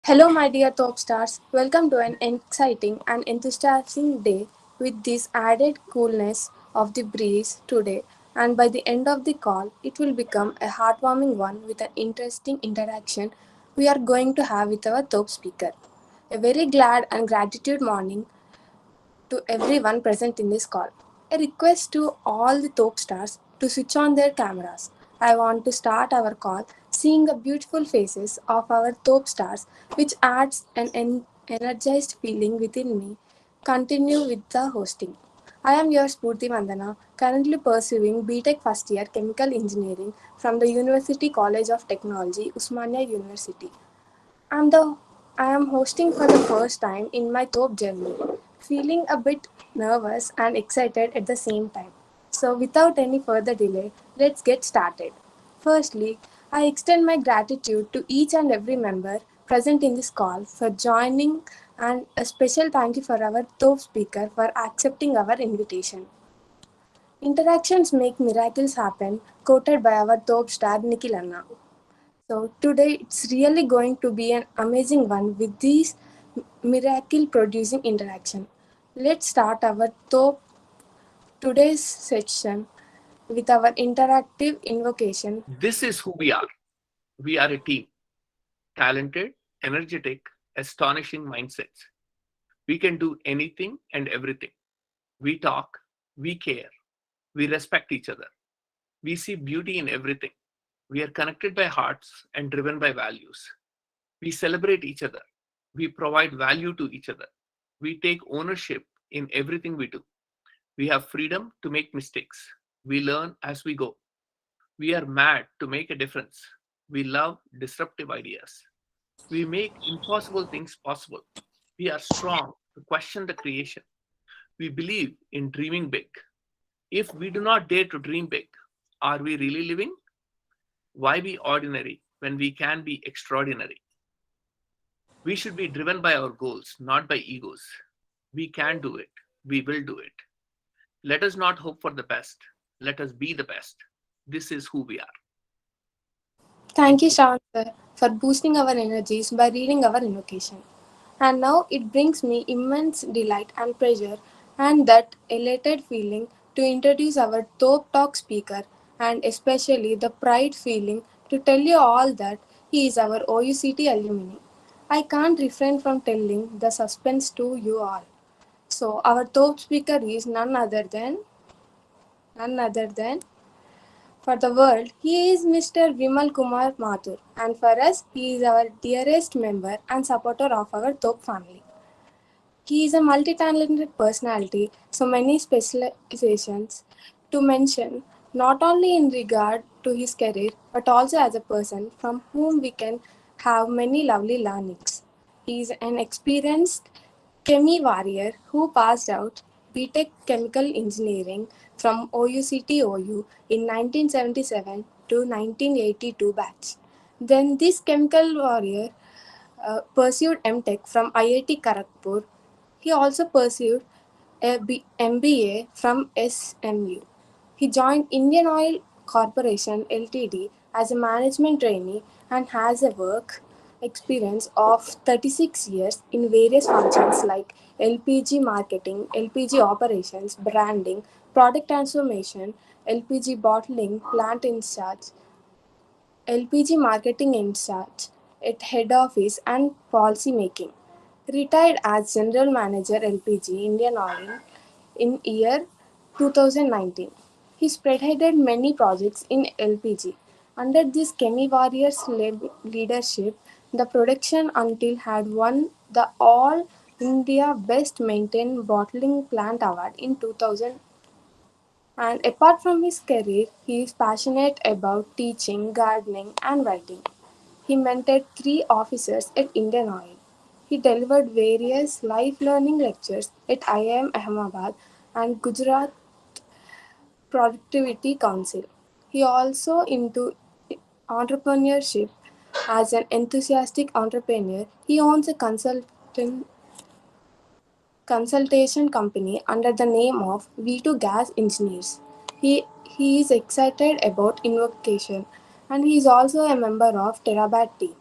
Hello, my dear top stars. Welcome to an exciting and enthusiastic day with this added coolness of the breeze today. And by the end of the call, it will become a heartwarming one with an interesting interaction we are going to have with our top speaker. A very glad and gratitude morning to everyone present in this call. A request to all the top stars to switch on their cameras. I want to start our call seeing the beautiful faces of our top stars, which adds an energized feeling within me. Continue with the hosting. I am your Spurti Vandana, currently pursuing BTech first year Chemical Engineering from the University College of Technology, Usmania University. I'm the I am hosting for the first time in my top journey, feeling a bit nervous and excited at the same time. So without any further delay, let's get started. Firstly, I extend my gratitude to each and every member present in this call for joining and a special thank you for our top speaker for accepting our invitation. Interactions make miracles happen, quoted by our top star Nikhil. So today it's really going to be an amazing one with these miracle producing interaction. Let's start our top today's section with our interactive invocation. This is who we are. We are a team, talented, energetic, astonishing mindsets. We can do anything and everything. We talk, we care, we respect each other. We see beauty in everything. We are connected by hearts and driven by values. We celebrate each other. We provide value to each other. We take ownership in everything we do. We have freedom to make mistakes. We learn as we go. We are mad to make a difference. We love disruptive ideas. We make impossible things possible. We are strong to question the creation. We believe in dreaming big. If we do not dare to dream big, are we really living? Why be ordinary when we can be extraordinary? We should be driven by our goals, not by egos. We can do it. We will do it. Let us not hope for the best. Let us be the best. This is who we are. Thank you, Sean, sir, for boosting our energies by reading our invocation. And now it brings me immense delight and pleasure and that elated feeling to introduce our top talk speaker and especially the pride feeling to tell you all that he is our OUCT alumni. I can't refrain from telling the suspense to you all. So our top speaker is none other than for the world, he is Mr. Vimal Kumar Mathur, and for us, he is our dearest member and supporter of our top family. He is a multi-talented personality, so many specializations to mention, not only in regard to his career, but also as a person from whom we can have many lovely learnings. He is an experienced Chemi warrior who passed out BTech Chemical Engineering from OUCT-OU in 1977 to 1982 batch. Then this chemical warrior pursued MTech from IIT Kharagpur. He also pursued a MBA from SMU. He joined Indian Oil Corporation Ltd as a management trainee and has a work experience of 36 years in various functions like LPG marketing, LPG operations, branding, product transformation, LPG bottling, plant in charge, LPG marketing in charge at head office and policy making. Retired as General Manager LPG Indian Oil in year 2019. He spearheaded many projects in LPG. Under this Chemi Warriors leadership, the production until had won the All India Best Maintained Bottling Plant Award in 2000. And apart from his career, he is passionate about teaching, gardening, and writing. He mentored three officers at Indian Oil. He delivered various life learning lectures at IIM Ahmedabad and Gujarat Productivity Council. He also into entrepreneurship as an enthusiastic entrepreneur. He owns a consultation company under the name of V2 Gas Engineers. He is excited about Invocation and he is also a member of Terabat team.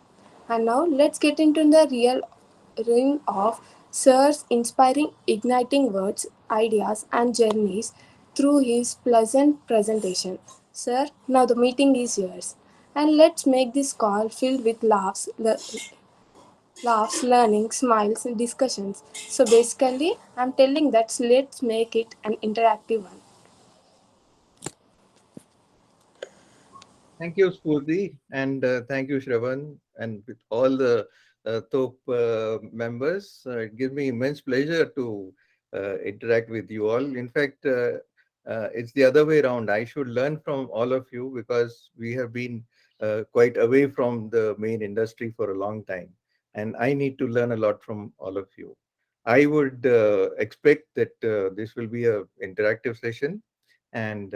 And now let's get into the real ring of Sir's inspiring, igniting words, ideas, and journeys through his pleasant presentation. Sir, now the meeting is yours. And let's make this call filled with laughs, learning, smiles, and discussions. So basically, I'm telling that let's make it an interactive one. Thank you, Spurti, and thank you, Shravan, and with all the THOP members. It gives me immense pleasure to interact with you all. In fact, it's the other way around. I should learn from all of you because we have been quite away from the main industry for a long time, and I need to learn a lot from all of you. I would expect that this will be a interactive session, and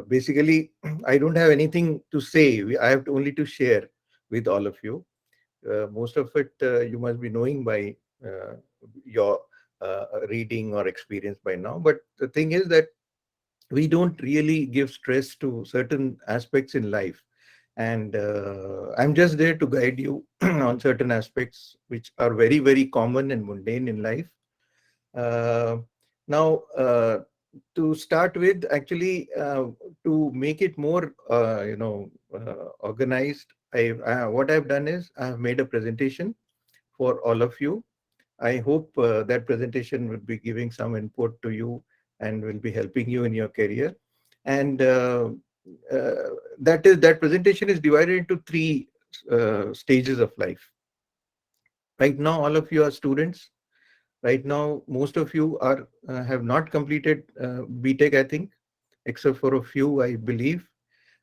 basically I don't have anything to say. I have only to share with all of you. Most of it you must be knowing by your reading or experience by now. But the thing is that we don't really give stress to certain aspects in life. And I'm just there to guide you on certain aspects which are very, very common and mundane in life. Uh, Now, to start with, actually, to make it more, organized, what I've done is I've made a presentation for all of you. I hope that presentation will be giving some input to you and will be helping you in your career. And that presentation is divided into three stages of life. Right now, all of you are students. Right now, most of you are have not completed BTech, I think, except for a few, I believe.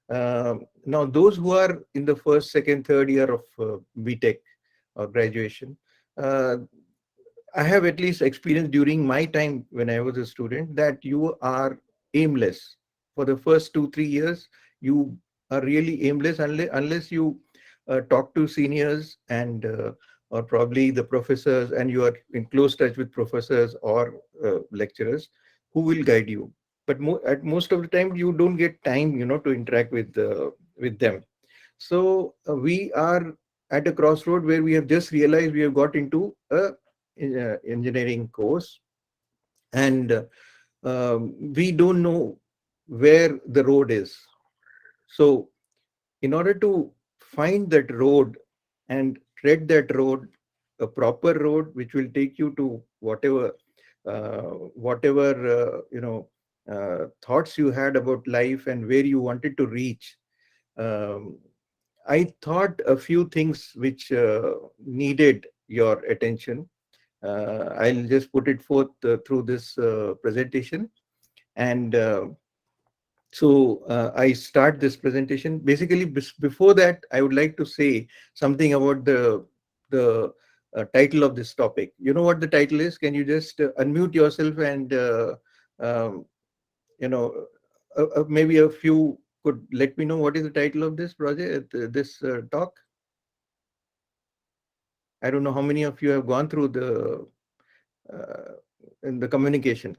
Now, those who are in the first, second, third year of BTech or graduation, uh, I have at least experienced during my time when I was a student that you are aimless. For the first 2, 3 years, you are really aimless unless you talk to seniors and or probably the professors, and you are in close touch with professors or lecturers who will guide you. But at most of the time, you don't get time, to interact with them. So we are at a crossroad where we have just realized we have got into a engineering course, and we don't know where the road is. So in order to find that road and tread that road, a proper road which will take you to whatever thoughts you had about life and where you wanted to reach, um, I thought a few things which needed your attention. I'll just put it forth through this presentation. And I start this presentation. Basically, before that, I would like to say something about the title of this topic. You know what the title is? Can you just unmute yourself and um, you know maybe a few could let me know what is the title of this project, this talk? I don't know how many of you have gone through uh, in the communication.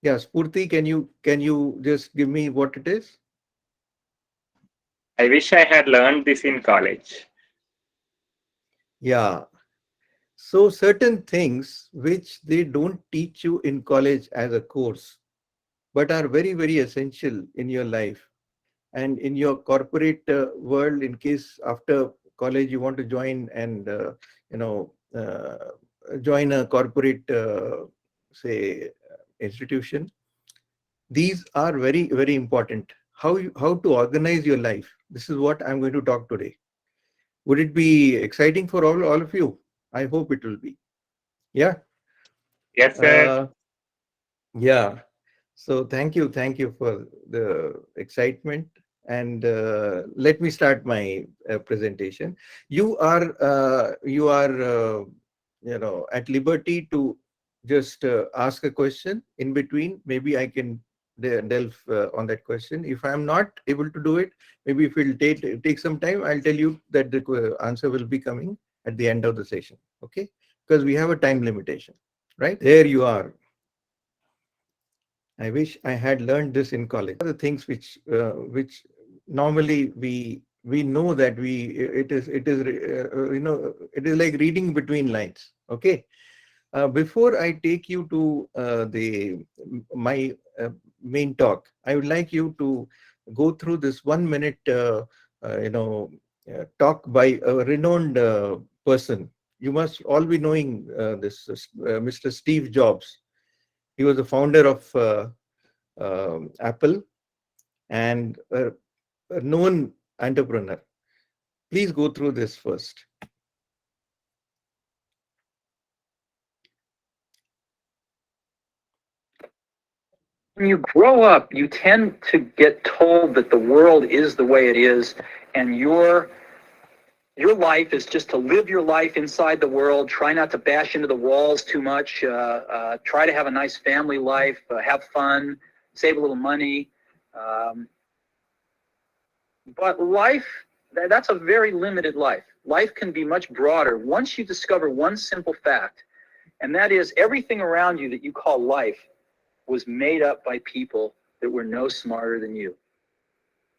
Yeah, Spurti, can you just give me what it is? I wish I had learned this in college. Yeah. So certain things which they don't teach you in college as a course, but are very, very essential in your life and in your corporate world. In case after college you want to join and you know join a corporate say institution, these are very, very important. How to organize your life. This is what I'm going to talk today. Would it be exciting for all of you? I hope it will be. Yeah. Yes, sir. Uh, yeah. So thank you for the excitement. And let me start my presentation. You are at liberty to just ask a question in between. Maybe I can delve on that question. If I'm not able to do it, maybe if it'll take some time, I'll tell you that the answer will be coming at the end of the session. Okay, because we have a time limitation, right? There you are. I wish I had learned this in college. The things which normally we we know that it is like reading between lines. Okay. Before I take you to the my main talk, I would like you to go through this 1 minute, talk by a renowned person. You must all be knowing this Mr. Steve Jobs. He was the founder of Apple and a known entrepreneur. Please go through this first. When you grow up, you tend to get told that the world is the way it is, and your life is just to live your life inside the world. Try not to bash into the walls too much. Try to have a nice family life. Have fun. Save a little money. But life, that's a very limited life. Life can be much broader once you discover one simple fact, and that is everything around you that you call life was made up by people that were no smarter than you.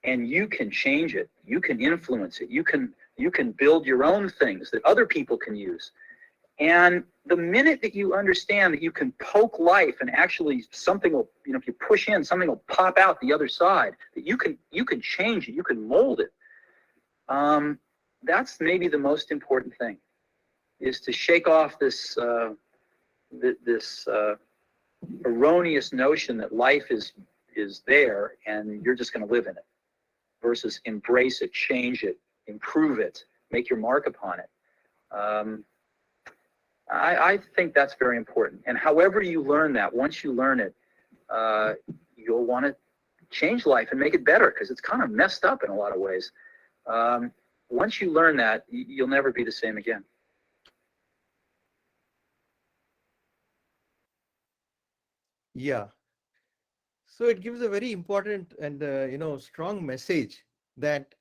And you can change it. You can influence it. You can build your own things that other people can use. And the minute that you understand that you can poke life and actually something will, if you push in, something will pop out the other side, that you can change it, you can mold it. That's maybe the most important thing, is to shake off this erroneous notion that life is there and you're just going to live in it, versus embrace it, change it, improve it, make your mark upon it. I think that's very important. And however you learn that, once you learn it, you'll want to change life and make it better, because it's kind of messed up in a lot of ways. Once you learn that, you'll never be the same again. Yeah. So it gives a very important and strong message that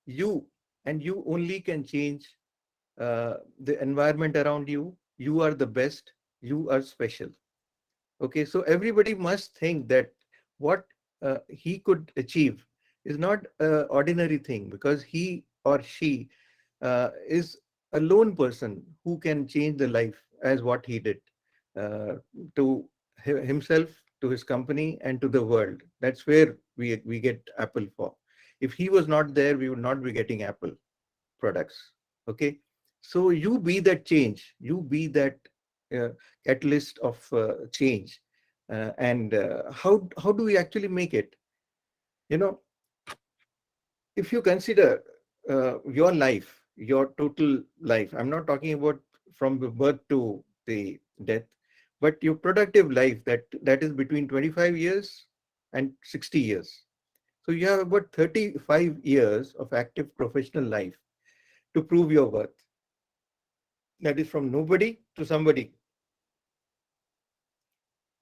you and you only can change the environment around you. You are the best. You are special. Okay, so everybody must think that what he could achieve is not an ordinary thing, because he or she is a lone person who can change the life as what he did uh, to himself, to his company, and to the world. That's where we get Apple for. If he was not there, we would not be getting Apple products. Okay, so you be that change. You be that uh, catalyst of change. And how do we actually make it? You know, if you consider your life, your total life, I'm not talking about from the birth to the death, but your productive life, that is between 25 years and 60 years. So you have about 35 years of active professional life to prove your worth. That is from nobody to somebody.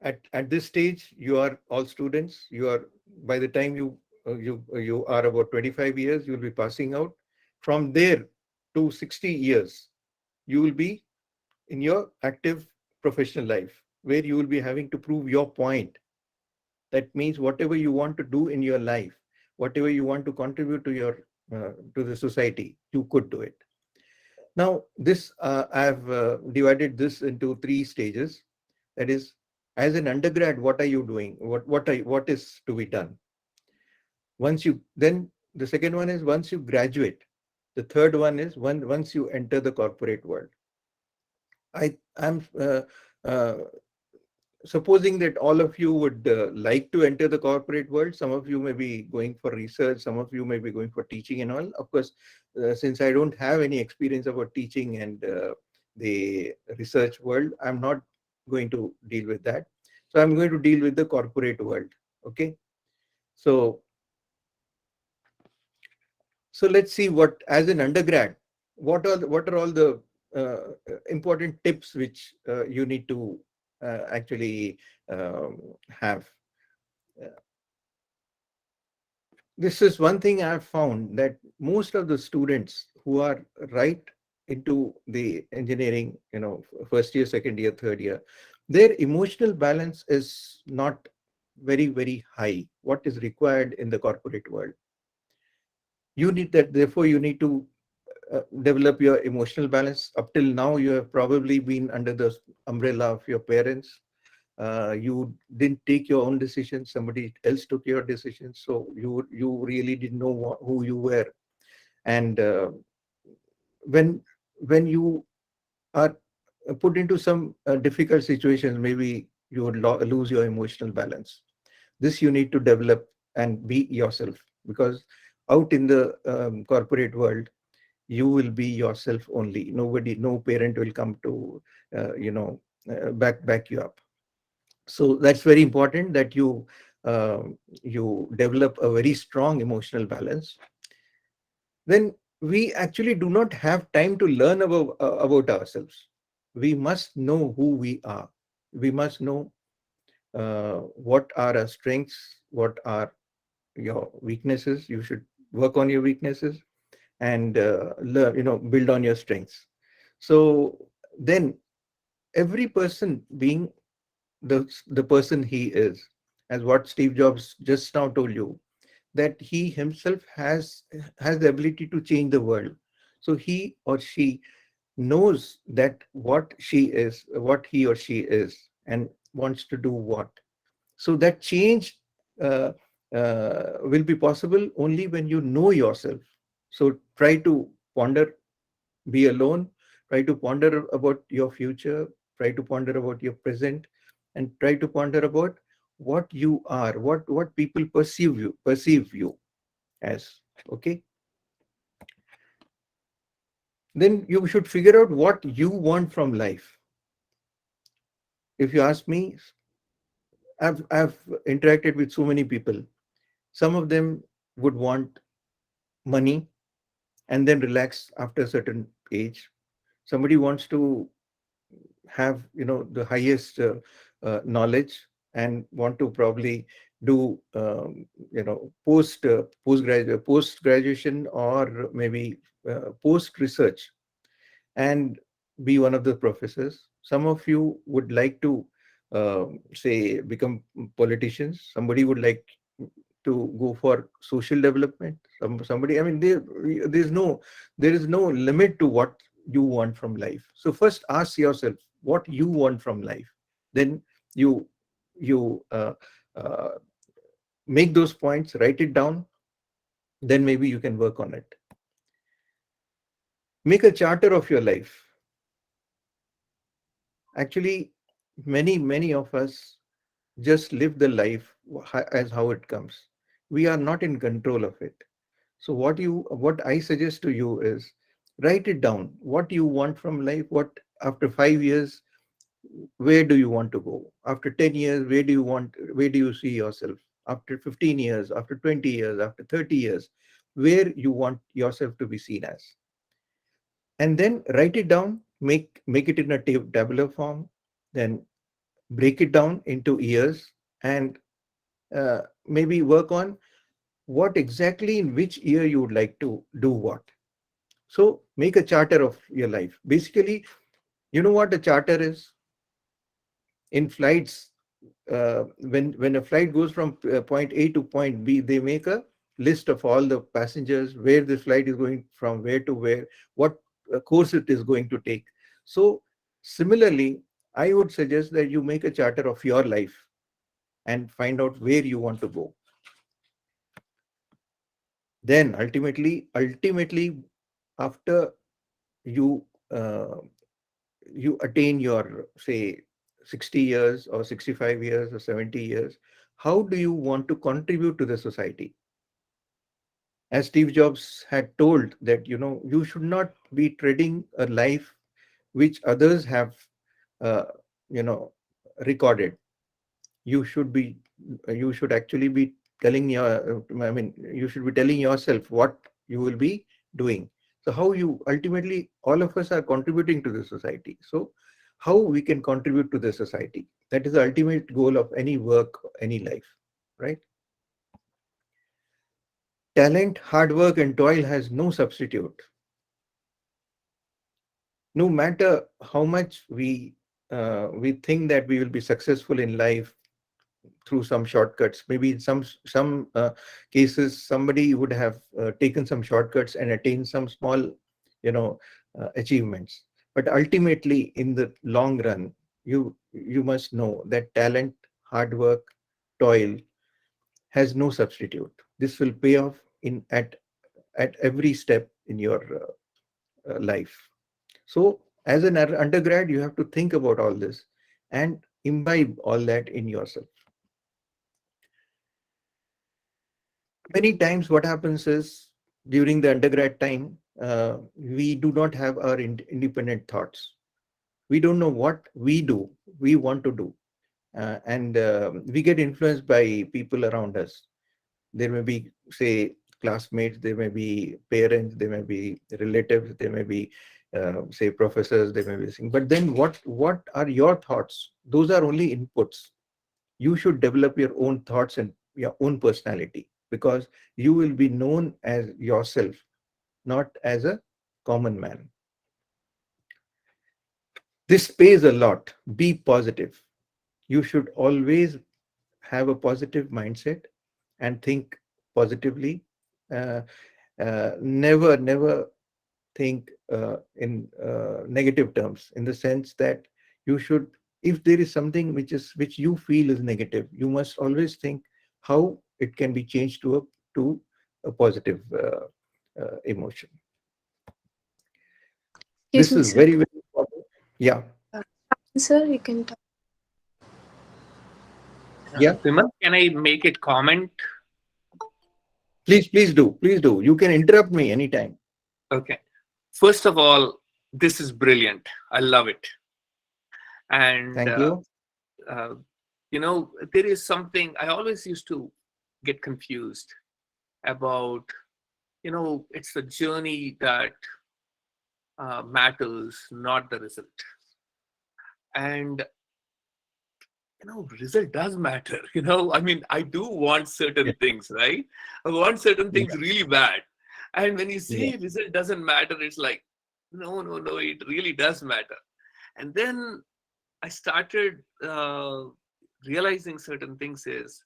At this stage, you are all students. You are, by the time you are about 25 years, you will be passing out. From there to 60 years, you will be in your active professional life, where you will be having to prove your point. That means whatever you want to do in your life, whatever you want to contribute to your to the society, you could do it. Now, this I've divided this into 3 stages. That is, as an undergrad, what are you doing? What is to be done? Once you then the second one is once you graduate. The third one is once you enter the corporate world. I'm uh, supposing that all of you would like to enter the corporate world. Some of you may be going for research, some of you may be going for teaching and all. Of course, since I don't have any experience about teaching and the research world, I'm not going to deal with that. So I'm going to deal with the corporate world. Okay. So let's see, what as an undergrad, what are all the important tips which you need to actually have. This is one thing I've found, that most of the students who are right into the engineering, first year, second year, third year, their emotional balance is not very, very high, what is required in the corporate world. You need that, therefore you need to develop your emotional balance. Up till now, you have probably been under the umbrella of your parents. You didn't take your own decisions, somebody else took your decisions, so you really didn't know who you were. And when you are put into some difficult situations, maybe you would lose your emotional balance. This you need to develop and be yourself, because out in the corporate world, you will be yourself only. Nobody, no parent will come to back you up. So that's very important, that uh, you develop a very strong emotional balance. Then we actually do not have time to learn about ourselves. We must know who we are. We must know what are our strengths, what are your weaknesses. You should work on your weaknesses and learn, build on your strengths. So then every person being the person he is, as what Steve Jobs just now told you, that he himself has the ability to change the world. So he or she knows that what she is, what he or she is, and wants to do what. So that change will be possible only when you know yourself. So try to ponder, be alone, try to ponder about your future, try to ponder about your present, and try to ponder about what you are, what people perceive you as. Okay, then you should figure out what you want from life. If you ask me, I've interacted with so many people. Some of them would want money and then relax after a certain age. Somebody wants to have, the highest knowledge and want to probably do post graduation, or maybe post research, and be one of the professors. Some of you would like to say become politicians. Somebody would like to go for social development. Somebody, I mean, there is no limit to what you want from life. So first ask yourself what you want from life. Then you uh, make those points, write it down. Then maybe you can work on it. Make a charter of your life. Actually, many of us just live the life as how it comes. We are not in control of it. So what I suggest to you is, write it down. What you want from life. What, after 5 years, where do you want to go? After 10 years, where do you see yourself? After 15 years, after 20 years, after 30 years, where you want yourself to be seen as? And then write it down, make it in a tabular form, then break it down into years, and maybe work on what exactly in which year you would like to do what. So make a charter of your life. Basically, you know what a charter is? In flights, when a flight goes from point A to point B, they make a list of all the passengers, where the flight is going from where to where, what course it is going to take. So similarly, I would suggest that you make a charter of your life and find out where you want to go. Then ultimately, after you you attain your, say, 60 years or 65 years or 70 years, how do you want to contribute to the society? As Steve Jobs had told, that you should not be treading a life which others have uh, you know recorded. You should actually be telling you should be telling yourself what you will be doing. So how you ultimately, all of us are contributing to the society. So how we can contribute to the society, that is the ultimate goal of any work, any life, right? Talent, hard work, and toil has no substitute. No matter how much we think that we will be successful in life, through some shortcuts. Maybe in some cases, somebody would have taken some shortcuts and attained some small, achievements. But ultimately, in the long run, you must know that talent, hard work, toil has no substitute. This will pay off in at every step in your life. So, as an undergrad, you have to think about all this and imbibe all that in yourself. Many times, what happens is during the undergrad time, we do not have our independent thoughts. We don't know what we want to do, and we get influenced by people around us. There may be, say, classmates, there may be parents, there may be relatives, there may be, say, professors, there may be. But then, what are your thoughts? Those are only inputs. You should develop your own thoughts and your own personality, because you will be known as yourself, not as a common man. This pays a lot. Be positive. You should always have a positive mindset and think positively. Uh, never think in negative terms, in the sense that you should, if there is something which you feel is negative, you must always think how it can be changed to a positive emotion. Excuse This me, is sir. very important. Yeah. Sir, you can talk. Yeah, Vimal, can I make a comment? please do, you can interrupt me anytime. Okay. First of all, this is brilliant. I love it. And, Thank you. uh, there is something I always used to get confused about. It's the journey that matters, not the result. And result does matter. I mean, I do want certain Yeah, things, right? I want certain things yeah, really bad. And when you yeah. say result doesn't matter, it's like, no, no, no, it really does matter. And then I started realizing certain things is,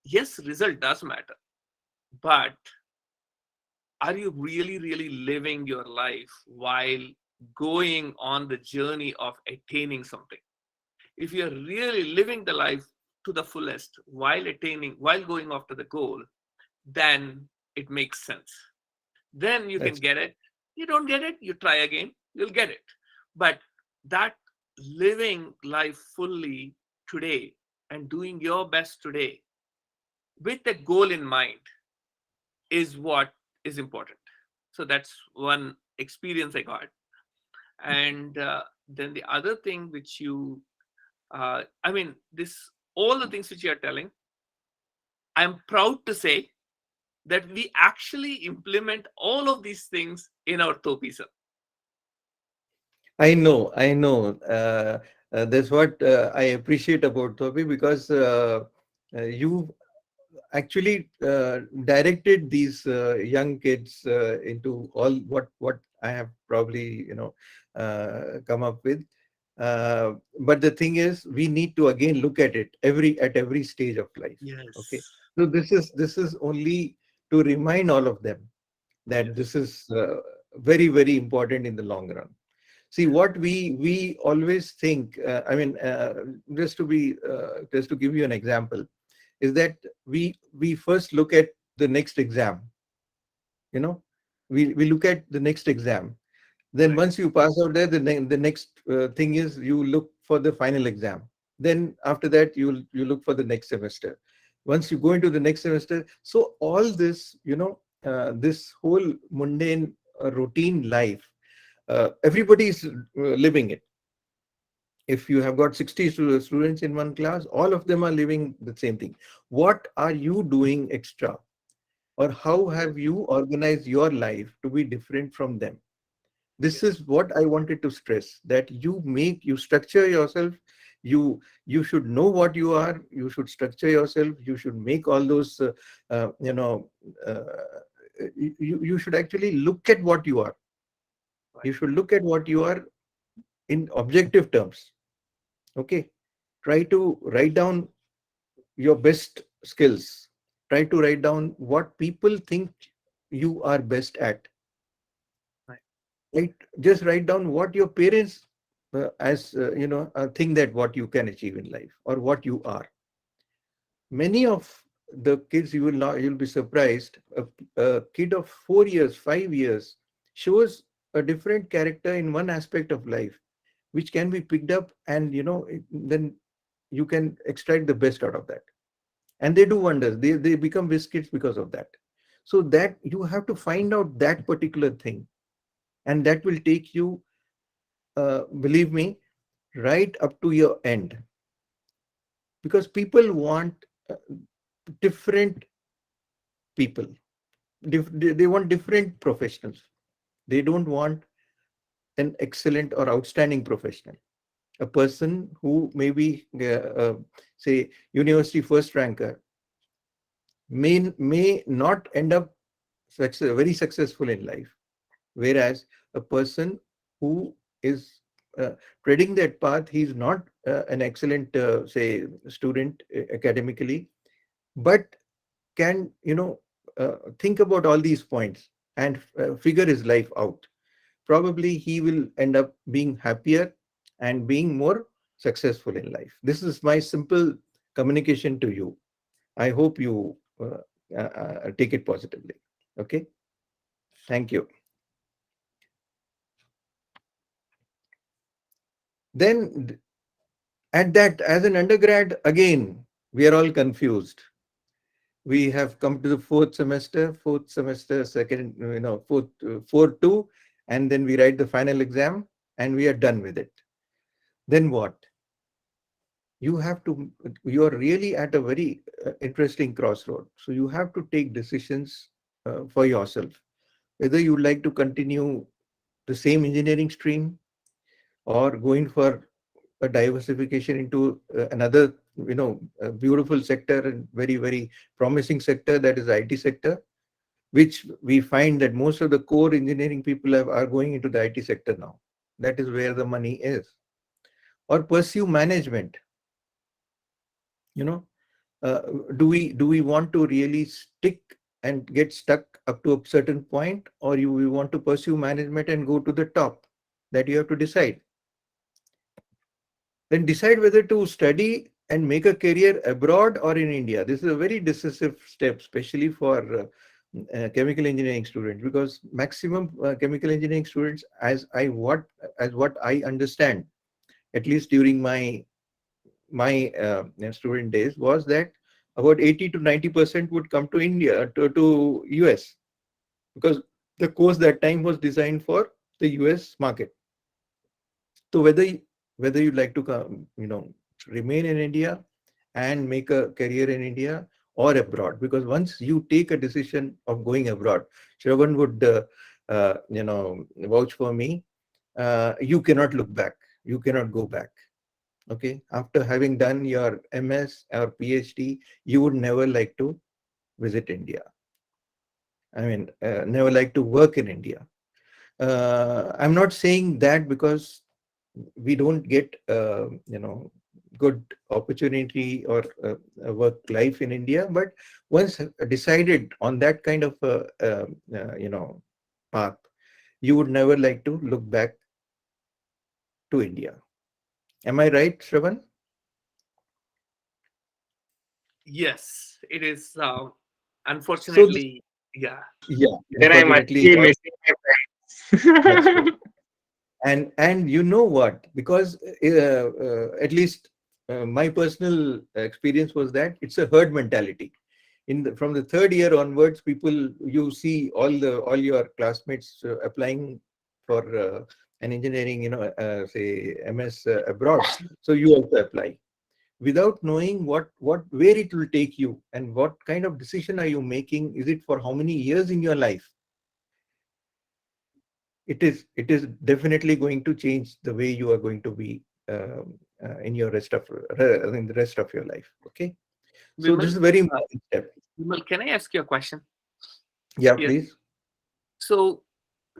yes, result does matter, but are you really, really living your life while going on the journey of attaining something? If you're really living the life to the fullest while going after the goal, then it makes sense. Then you can That's get it. You don't get it, you try again, you'll get it. But that living life fully today and doing your best today with a goal in mind is what is important. So that's one experience I got. And then the other thing which I mean, this all the things which you are telling, I'm proud to say that we actually implement all of these things in our TOPISA. I know. That's what I appreciate about Thobi, because you actually directed these young kids into all what I have probably come up with. But the thing is, we need to again look at it at every stage of life. Okay, Yes. so this is only to remind all of them that Yes. this is very important in the long run. See, what we always think. I mean, just to give you an example, is that we first look at the next exam. You know, we look at the next exam. Then Right. once you pass out there, the next thing is you look for the final exam. Then after that, you look for the next semester. Once you go into the next semester, so all this, this whole mundane routine life, everybody is living it. If you have got 60 students in one class, all of them are living the same thing. What are you doing extra, or how have you organized your life to be different from them? This Yes. is what I wanted to stress, that you structure yourself. You should know what you are. You should structure yourself. You should make all those uh, you know uh, you should actually look at what you are. You Right. should look at what you are in objective terms. Okay, try to write down your best skills. Try to write down what people think you are best at. Right. Right? Just write down what your parents, as think that what you can achieve in life or what you are. Many of the kids, you'll be surprised. A kid of 4 years, 5 years shows a different character in one aspect of life, which can be picked up, and then you can extract the best out of that. And they do wonders. They become biscuits because of that. So that you have to find out that particular thing, and that will take you, believe me, right up to your end, because people want different people. They want different professionals. They don't want an excellent or outstanding professional. A person who maybe say university first ranker may not end up very successful in life, whereas a person who is treading that path, he's not an excellent say student academically, but can think about all these points and figure his life out. Probably he will end up being happier and being more successful in life. This is my simple communication to you. I hope you take it positively. Okay. Thank you. Then at that, as an undergrad, again, we are all confused. We have come to the fourth semester, second, four two, and then we write the final exam and we are done with it. Then what? You are really at a very interesting crossroad. So you have to take decisions for yourself, whether you would like to continue the same engineering stream or going for a diversification into another, a beautiful sector and very, very promising sector, that is the IT sector, which we find that most of the core engineering people are going into the IT sector now. That is where the money is. Or pursue management. You know, uh, do we want to really stick and get stuck up to a certain point, or we want to pursue management and go to the top? That you have to decide. Then decide whether to study and make a career abroad or in India. This is a very decisive step, especially for chemical engineering students, because maximum chemical engineering students, as what I understand, at least during my student days, was that about 80 to 90% would come to India, to US, because the course that time was designed for the US market. So whether you'd like to come, remain in India and make a career in India or abroad, because once you take a decision of going abroad, Shravan would vouch for me. You cannot look back. You cannot go back. Okay, after having done your MS or PhD, you would never like to visit India. I mean, never like to work in India. I'm not saying that because we don't get good opportunity or work life in India, but once decided on that kind of path, you would never like to look back to India. Am I right, Shravan? Yes, it is. So this, Unfortunately, yeah. yeah, Then I must unfortunately, be God, missing my that's true. friends. And you know what? Because at least my personal experience was that it's a herd mentality. From the third year onwards, people, you see all your classmates applying for an engineering, say MS abroad. So you also apply without knowing where it will take you and what kind of decision are you making. Is it for how many years in your life? It is definitely going to change the way you are going to be in the rest of your life. Okay, so this Vimal, is a very uh, important step. Vimal, can I ask you a question? Yeah, Yes. please. So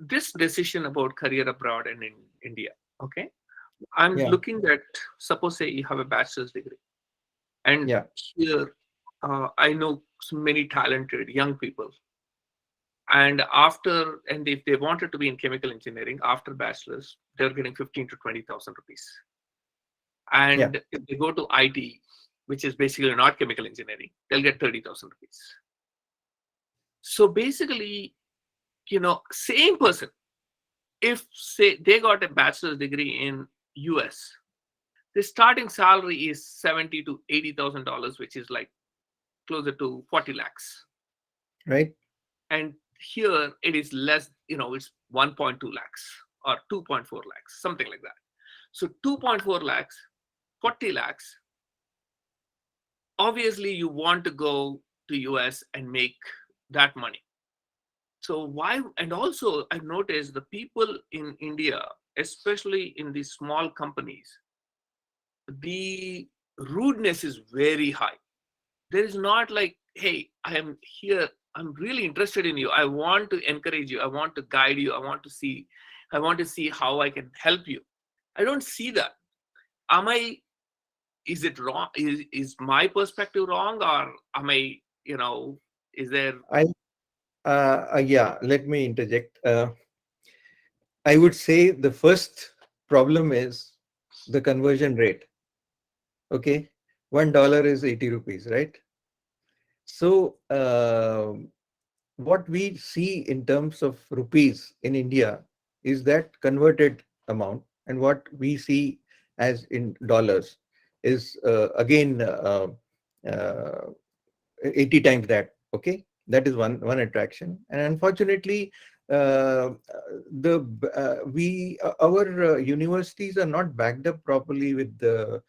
this decision about career abroad and in India, okay? I'm Yeah. looking at, suppose say you have a bachelor's degree, And Yeah. here, I know so many talented young people. And if they wanted to be in chemical engineering after bachelor's, they're getting 15 to 20,000 rupees. Yeah. And if they go to IT, which is basically not chemical engineering, they'll get 30,000 rupees. So basically, same person, if say they got a bachelor's degree in US, the starting salary is 70 to $80,000, which is like closer to 40 lakhs. Right. And here it is less, it's 1.2 lakhs or 2.4 lakhs, something like that. So 2.4 lakhs, 40 lakhs. Obviously, you want to go to US and make that money. So why? And also, I've noticed the people in India, especially in these small companies, the rudeness is very high. There is not like, hey, I am here, I'm really interested in you, I want to encourage you, I want to guide you, I want to see how I can help you. I don't see that. Am I Is it wrong? Is my perspective wrong, or am I, is there? I Yeah, let me interject. I would say the first problem is the conversion rate. Okay, $1 is 80 rupees, right? So what we see in terms of rupees in India is that converted amount, and what we see as in dollars is again uh, 80 times that. Okay, that is one attraction. And unfortunately, the we our universities are not backed up properly with the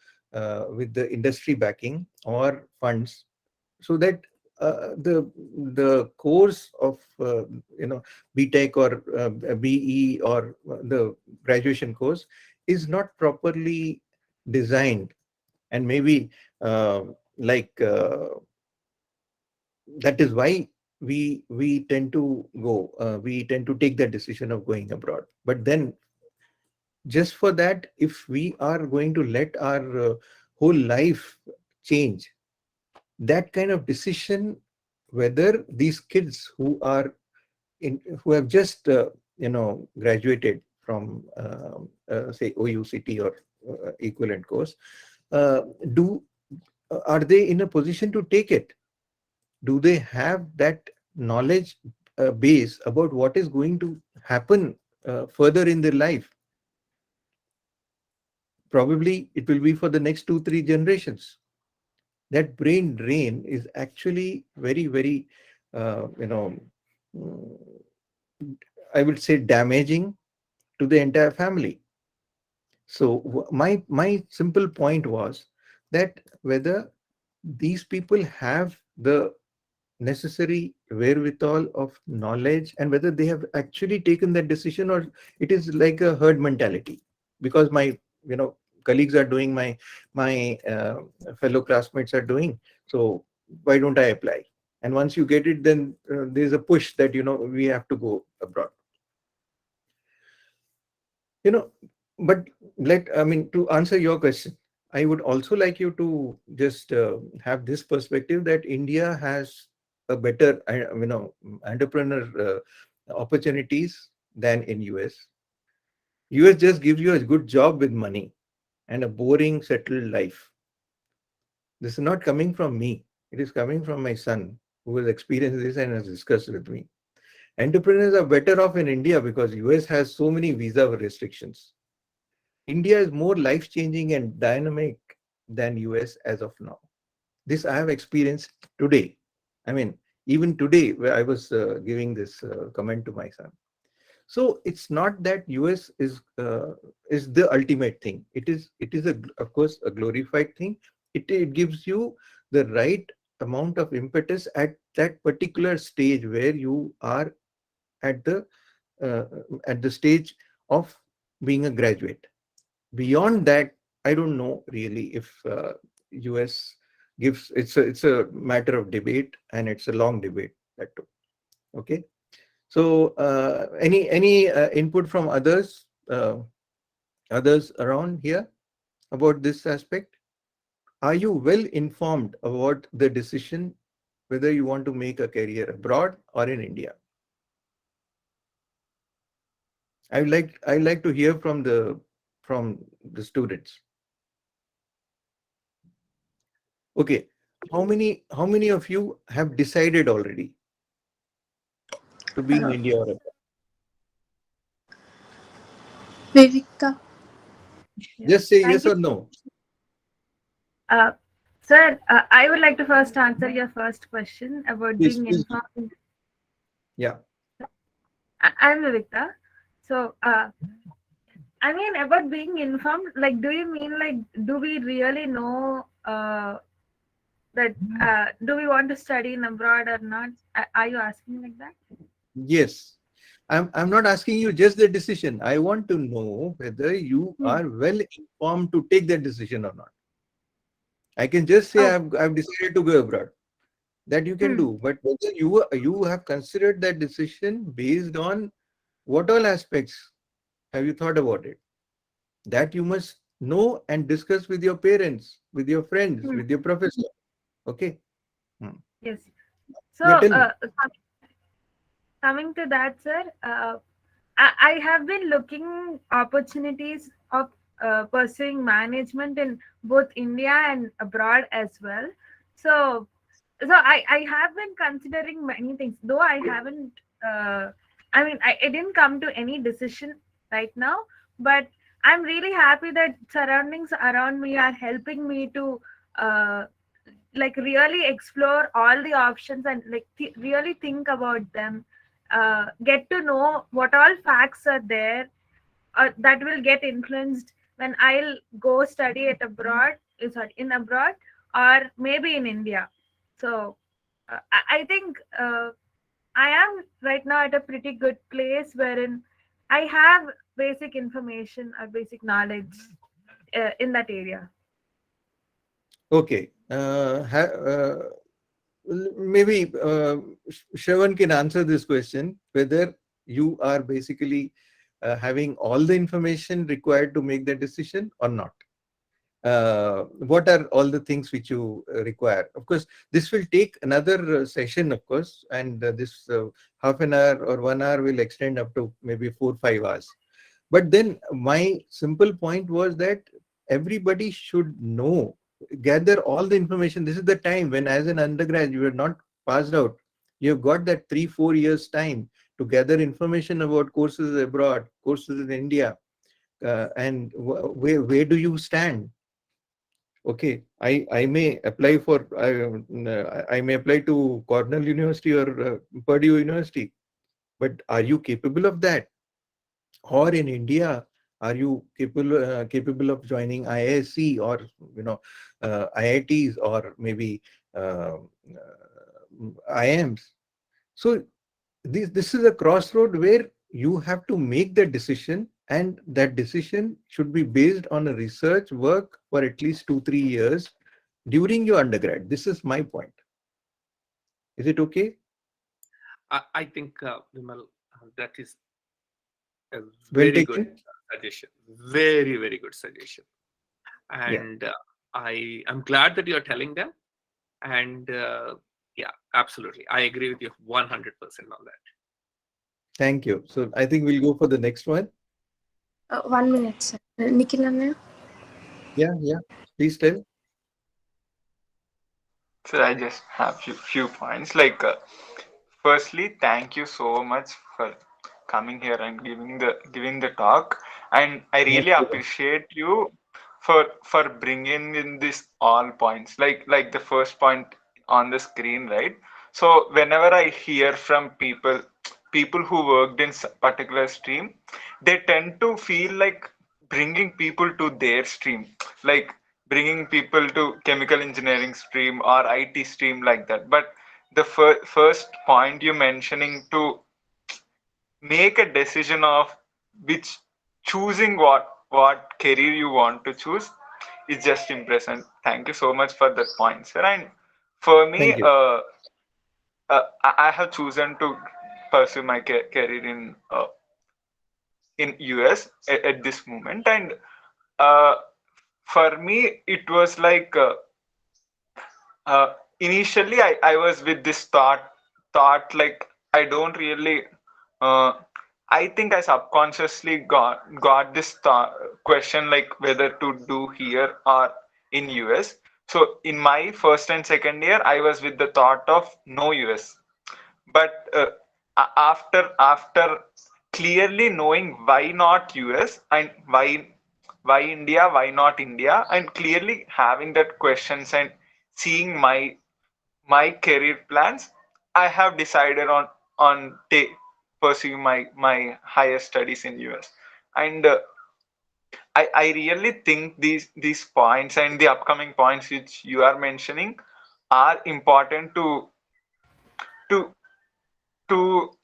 industry backing or funds, so that the course of BTech or BE or the graduation course is not properly designed. And maybe uh, like that is why we tend to we tend to take the decision of going abroad. But then, just for that, if we are going to let our whole life change, that kind of decision, whether these kids who have just graduated from say OUCT or equivalent course, uh, do are they in a position to take it? Do they have that knowledge base about what is going to happen further in their life? Probably it will be for the next 2 3 generations. That brain drain is actually very very mm, I would say damaging to the entire family. So my simple point was that whether these people have the necessary wherewithal of knowledge, and whether they have actually taken that decision, or it is like a herd mentality, because my colleagues are doing, my fellow classmates are doing, so why don't I apply? And once you get it, then there's a push that we have to go abroad. you know but to answer your question, I would also like you to just have this perspective that India has a better entrepreneur opportunities than in US just gives you a good job with money and a boring settled life. This is not coming from me, it is coming from my son, who has experienced this and has discussed with me. Entrepreneurs are better off in India because US has so many visa restrictions. India is more life-changing and dynamic than US as of now. This I have experienced today. I mean, even today, where I was giving this comment to my son. So it's not that US is the ultimate thing. It is of course a glorified thing. It gives you the right amount of impetus at that particular stage where you are at the uh, at the stage of being a graduate. Beyond that, I don't know really if US gives. It's a matter of debate, and it's a long debate, that too. Okay. So any input from others around here about this aspect? are you well informed about the decision whether you want to make a career abroad or in India? I like to hear from the students. Okay, how many of you have decided already to be in India or abroad? Vivika. Yeah. Just say Thank yes you. or no. Uh, Sir, I would like to first answer your first question about Please, being please. informed. Yeah. I'm Vivika. So, I mean, about being informed, like, do you mean like, do we really know that, do we want to study in abroad or not? Are you asking like that? Yes. I'm not asking you just the decision. I want to know whether you Hmm. are well informed to take that decision or not. I can just say Oh, I've decided to go abroad. That you can hmm. do, but whether you have considered that decision based on what all aspects have you thought about it? That you must know and discuss with your parents, with your friends, Hmm. with your professor. Okay. Hmm. Yes. So, Yeah, tell me. coming to that, sir, I have been looking opportunities of pursuing management in both India and abroad as well. So, I have been considering many things, though I haven't. I mean, I didn't come to any decision right now, but I'm really happy that surroundings around me are helping me to uh, like really explore all the options and like really think about them, get to know what all facts are there that will get influenced when I'll go study at abroad, sorry, in abroad or maybe in India. So I think I am right now at a pretty good place wherein I have basic information or basic knowledge in that area. Okay. Maybe Shravan can answer this question whether you are basically having all the information required to make the decision or not. What are all the things which you require? Of course, this will take another session, of course, and this half an hour or 1 hour will extend up to maybe 4 5 hours. But then my simple point was that everybody should know, gather all the information. This is the time when, as an undergrad, you are not passed out. You've got that 3 4 years time to gather information about courses abroad, courses in India, and where do you stand? Okay, I may apply for I may apply to Cornell University or Purdue University, but are you capable of that? Or in India, are you capable of joining IISc or IITs or maybe IIMs? So this is a crossroad where you have to make the decision, and that decision should be based on a research work for at least 2 3 years during your undergrad. This is my point. Is it okay? I think, Vimal, that is a Well very good taken. suggestion. Very, very good suggestion. Yeah. And I am glad that you're telling them. And yeah, absolutely. I agree with you 100% on that. Thank you. So I think we'll go for the next one. 1 minute, sir. Nikhil Anna. Yeah, yeah. Please tell. So I just have few points. Like, firstly, thank you so much for coming here and giving the talk. And I Most really welcome. appreciate you for bringing in this all points. Like the first point on the screen, right? So whenever I hear from people who worked in particular stream, they tend to feel like bringing people to their stream, like bringing people to chemical engineering stream or IT stream, like that. But the first point you mentioning to make a decision of which choosing what career you want to choose is just impressive. Thank you so much for that point, sir. And for me, Thank you. I have chosen to pursue my career in US at this moment. And uh, for me, it was like initially I was with this thought like I don't really uh, I think I subconsciously got this question like whether to do here or in US. So in my first and second year, I was with the thought of no US. But after clearly knowing why not US and why India, why not India, and clearly having that questions and seeing my career plans, I have decided on pursuing my higher studies in US. And I really think these points and the upcoming points which you are mentioning are important to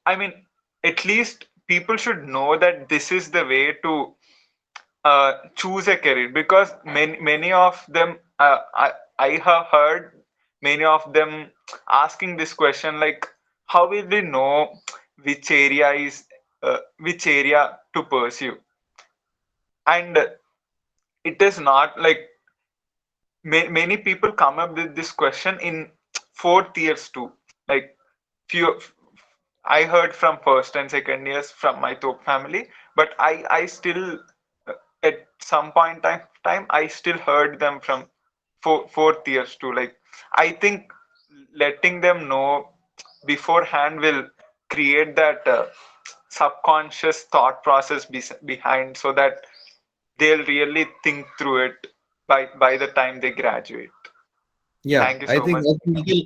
I mean, at least people should know that this is the way to choose a career, because many of them I have heard many of them asking this question like, how will we know which area to pursue? And it is not like many people come up with this question in fourth years too. Like few I heard from first and second years from my top family, but I still at some point time I still heard them from fourth years too. Like I think letting them know beforehand will create that subconscious thought process behind, so that they'll really think through it by the time they graduate. Yeah, Thank you I so think much. that's Nikhil,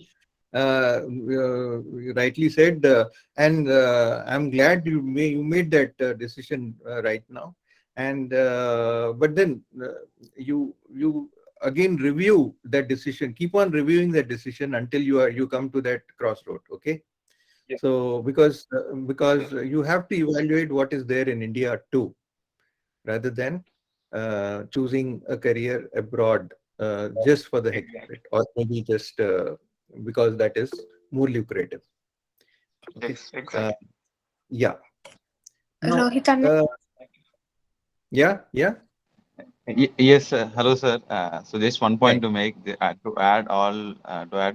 you rightly said, and I'm glad you made that decision right now. And but then you again review that decision. Keep on reviewing that decision until you come to that crossroad. Okay. Yeah. So because you have to evaluate what is there in India too, rather than choosing a career abroad just for the heck of Exactly. it, or maybe just because that is more lucrative. Okay. Yes, Uh, exactly. yeah. Now, Rohit and yeah. Yes, sir. Hello, sir. So just one Yeah. point to make, to add to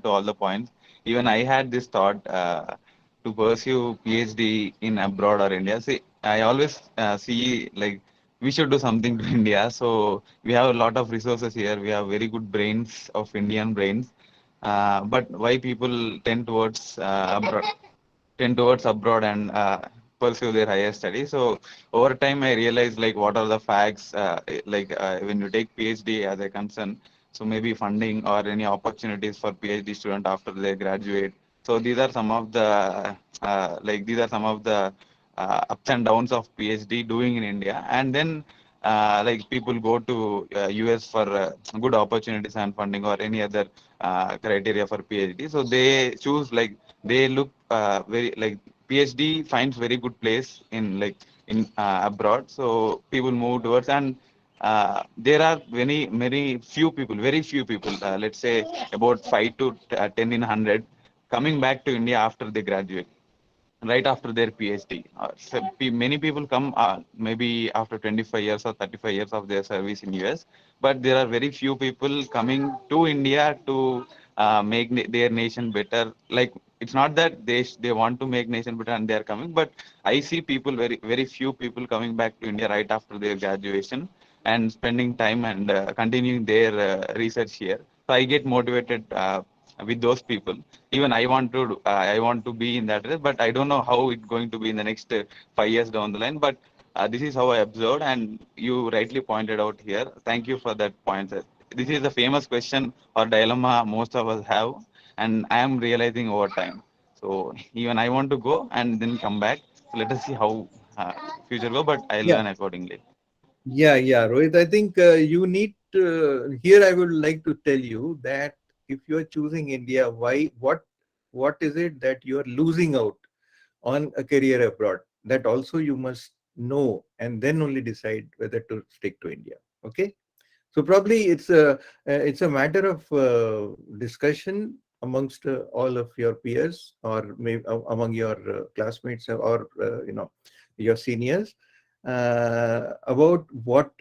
all the points. Even I had this thought to pursue PhD in abroad or India. See, I always see like we should do something to India. So we have a lot of resources here. We have very good brains of Indian brains. But why people tend towards abroad and pursue their higher studies. So over time, I realized like what are the facts. When you take PhD as a concern, so maybe funding or any opportunities for PhD student after they graduate. So these are some of the ups and downs of PhD doing in India, and then. Like people go to US for good opportunities and funding or any other criteria for PhD. So they choose like they look very like PhD finds very good place in abroad. So people move towards, and there are very few people. Let's say about 5 to 10 in 100 coming back to India after they graduate, right after their PhD. Many people come maybe after 25 years or 35 years of their service in US, but there are very few people coming to India to make their nation better. Like it's not that they want to make nation better and they are coming, but I see people very few people coming back to India right after their graduation and spending time and continuing their research here. So I get motivated with those people. Even I want to be in that race, but I don't know how it's going to be in the next 5 years down the line. But this is how I observed, and you rightly pointed out here. Thank you for that point, sir. This is a famous question or dilemma most of us have, and I am realizing over time. So even I want to go and then come back. So let us see how future go, but I'll Yeah. learn accordingly. Yeah, Rohit. I think you need here. I would like to tell you that if you are choosing India, why? What is it that you are losing out on a career abroad? That also you must know, and then only decide whether to stick to India. Okay. So probably it's a matter of discussion amongst all of your peers, or maybe among your classmates, or your seniors, about what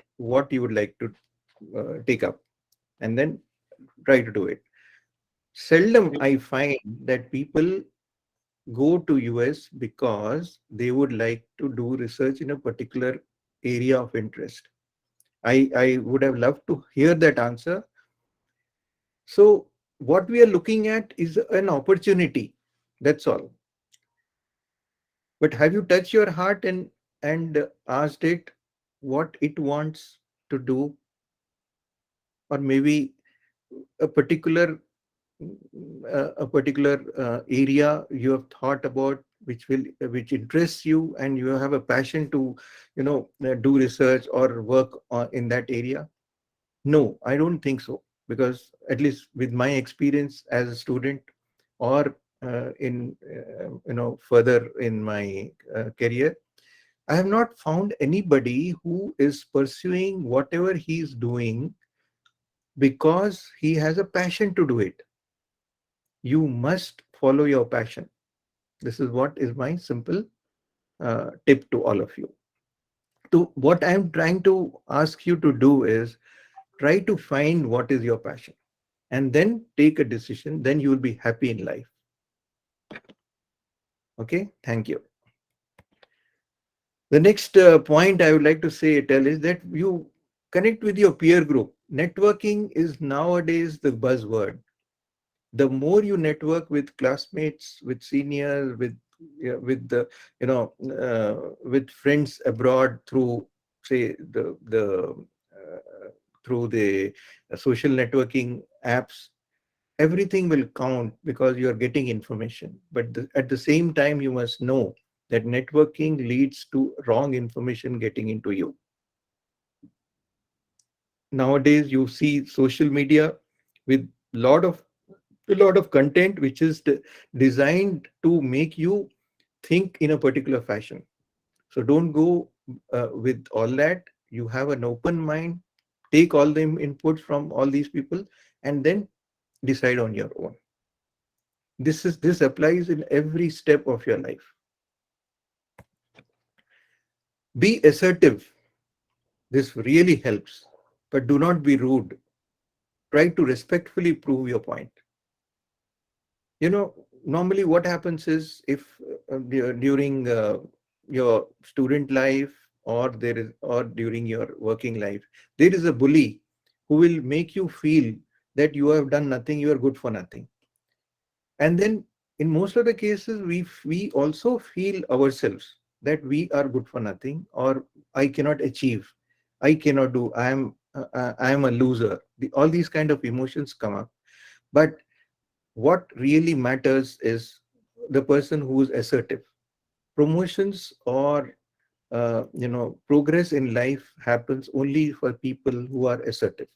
you would like to take up, and then try to do it. Seldom I find that people go to US because they would like to do research in a particular area of interest. I would have loved to hear that answer. So what we are looking at is an opportunity. That's all. But have you touched your heart and asked it what it wants to do, or maybe a particular area you have thought about which interests you and you have a passion to do research or work in that area? No, I don't think so, because at least with my experience as a student or in further in my career, I have not found anybody who is pursuing whatever he is doing because he has a passion to do it. You must follow your passion. This is what is my simple tip to all of you. To what I'm trying to ask you to do is try to find what is your passion and then take a decision. Then you will be happy in life. Okay, thank you. The next point I would like to tell is that you connect with your peer group. Networking is nowadays the buzzword. The more you network with classmates, with seniors, with the with friends abroad through say through the social networking apps, everything will count because you are getting information. But at the same time, you must know that networking leads to wrong information getting into you. Nowadays, you see social media with lot of a lot of content which is designed to make you think in a particular fashion. So don't go with all that. You have an open mind, take all the inputs from all these people, and then decide on your own. This applies in every step of your life. Be assertive. This really helps, but do not be rude. Try to respectfully prove your point. Normally what happens is, if during your student life, or during your working life, there is a bully who will make you feel that you have done nothing, you are good for nothing. And then in most of the cases, we also feel ourselves that we are good for nothing, or I cannot achieve, I cannot do, I am a loser. All these kind of emotions come up. But what really matters is the person who is assertive. Promotions or progress in life happens only for people who are assertive.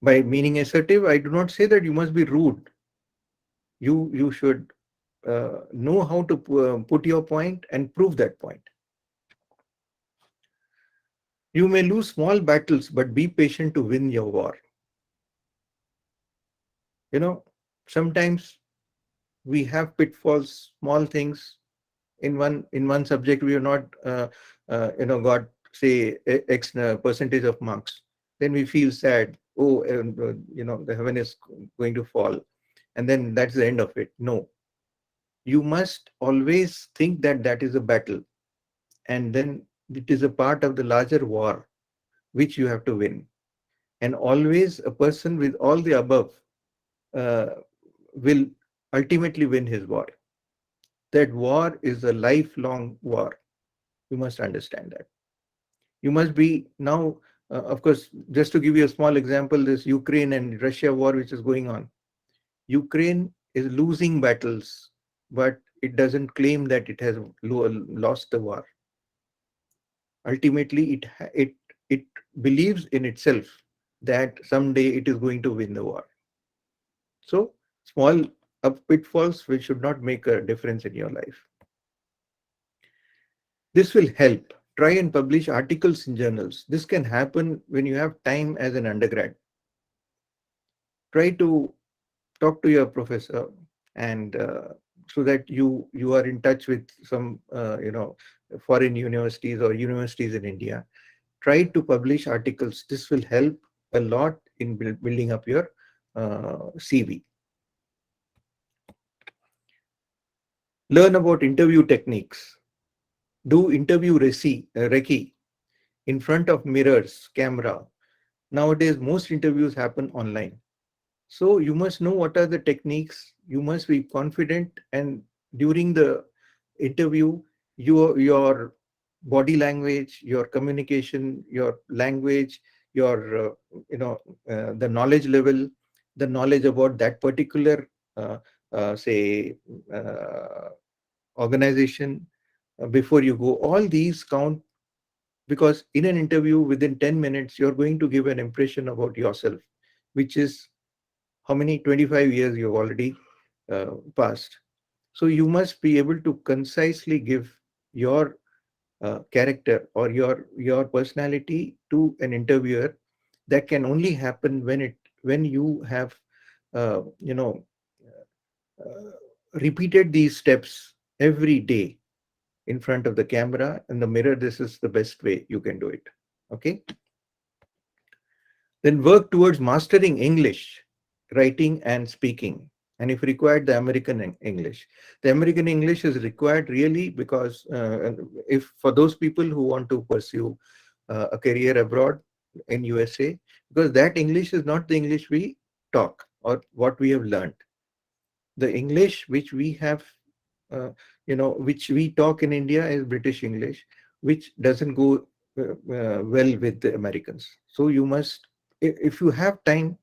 By meaning assertive, I do not say that you must be rude. You should know how to put your point and prove that point. You may lose small battles, but be patient to win your war. Sometimes we have pitfalls, small things. In one subject we have not got, say, x percentage of marks. Then we feel sad. Oh, the heaven is going to fall, and then that's the end of it. No, you must always think that that is a battle, and then it is a part of the larger war which you have to win. And always a person with all the above uh, will ultimately win his war. That war is a lifelong war. You must understand that. You must be now, of course, just to give you a small example, this Ukraine and Russia war which is going on. Ukraine is losing battles, but it doesn't claim that it has lost the war. Ultimately, it believes in itself that someday it is going to win the war. So small pitfalls which should not make a difference in your life. This will help. Try and publish articles in journals. This can happen when you have time as an undergrad. Try to talk to your professor, and so that you are in touch with some foreign universities or universities in India. Try to publish articles. This will help a lot in building up your CV. Learn about interview techniques. Do interview recce in front of mirrors, camera. Nowadays, most interviews happen online. So you must know what are the techniques. You must be confident, and during the interview, your body language, your communication, your language, your the knowledge level, the knowledge about that particular uh, say organization before you go. All these count, because in an interview within 10 minutes you're going to give an impression about yourself, which is how many 25 years you've already passed. So you must be able to concisely give your character or your personality to an interviewer. That can only happen when you have uh, you know uh, repeated these steps every day in front of the camera and the mirror. This is the best way you can do it. Okay. Then work towards mastering English, writing and speaking. And if required, the American English. The American English is required really because if for those people who want to pursue a career abroad in USA, because that English is not the English we talk or what we have learned. The English which we have, which we talk in India is British English, which doesn't go well with the Americans. So you must, if you have time,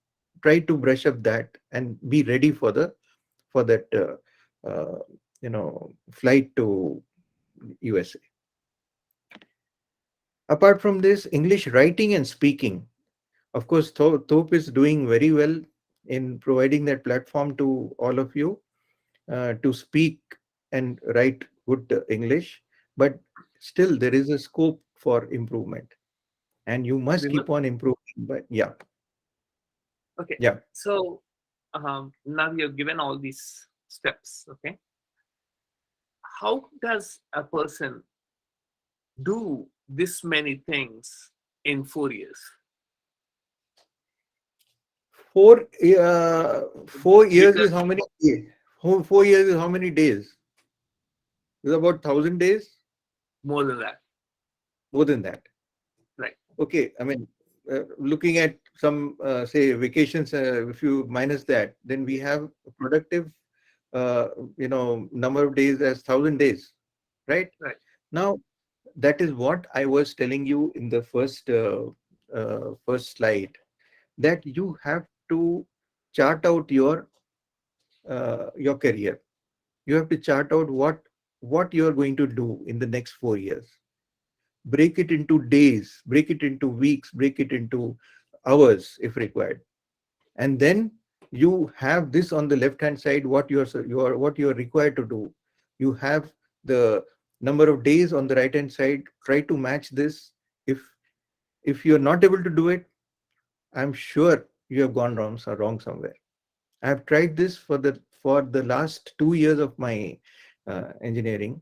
try to brush up that and be ready for that flight to USA. Apart from this, English writing and speaking, of course, THOP is doing very well in providing that platform to all of you to speak and write good English, but still there is a scope for improvement, and you must Vimal? keep on improving. But yeah, Okay. yeah. So now you've given all these steps. Okay. How does a person do this many things in 4 years? 4 years Because is how many days? 4 years is how many days? It's about 1,000 days, more than that, more than that. right? Okay, I mean, looking at some say vacations, if you minus that, then we have a productive, number of days as 1,000 days, right? Right. Now, that is what I was telling you in the first slide, that you have to chart out your career. You have to chart out what you are going to do in the next 4 years. Break it into days, break it into weeks, break it into hours if required, and then you have this on the left hand side, what you are required to do. You have the number of days on the right hand side. Try to match this. If you're not able to do it, I'm sure you have gone wrong somewhere. I have tried this for the last 2 years of my engineering,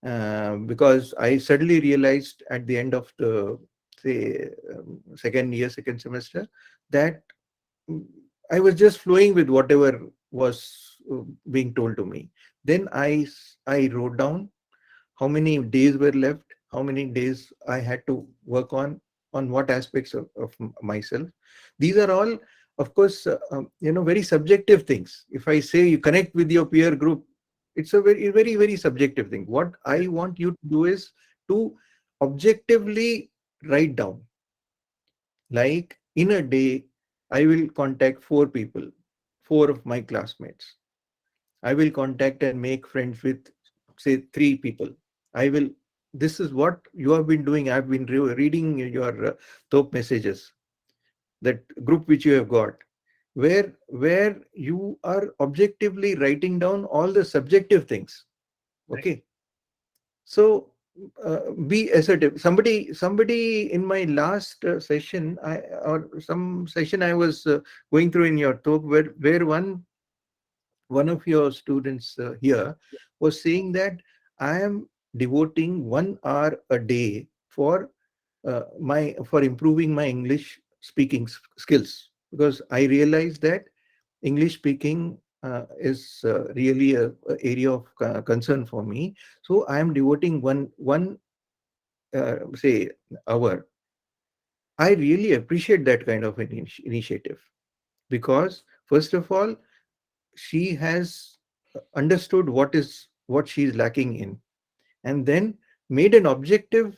because I suddenly realized at the end of the, say, second semester, that mm, I was just flowing with whatever was being told to me. Then I wrote down how many days were left, how many days I had to work on what aspects of myself. These are all, of course, very subjective things. If I say you connect with your peer group, it's a very, very, very subjective thing. What I want you to do is to objectively write down, like in a day, I will contact 4 people, 4 of my classmates. I will contact and make friends with, say, 3 people. I will. This is what you have been doing. I've been reading your top messages, that group which you have got, where you are objectively writing down all the subjective things. Right. Okay, so be assertive. Somebody in my last session, or some session I was going through in your talk, where one of your students here was saying that I am devoting 1 hour a day for improving my English speaking skills, because I realized that English speaking is really a area of concern for me. So I am devoting one say hour. I really appreciate that kind of an initiative, because first of all, she has understood what she is lacking in, and then made an objective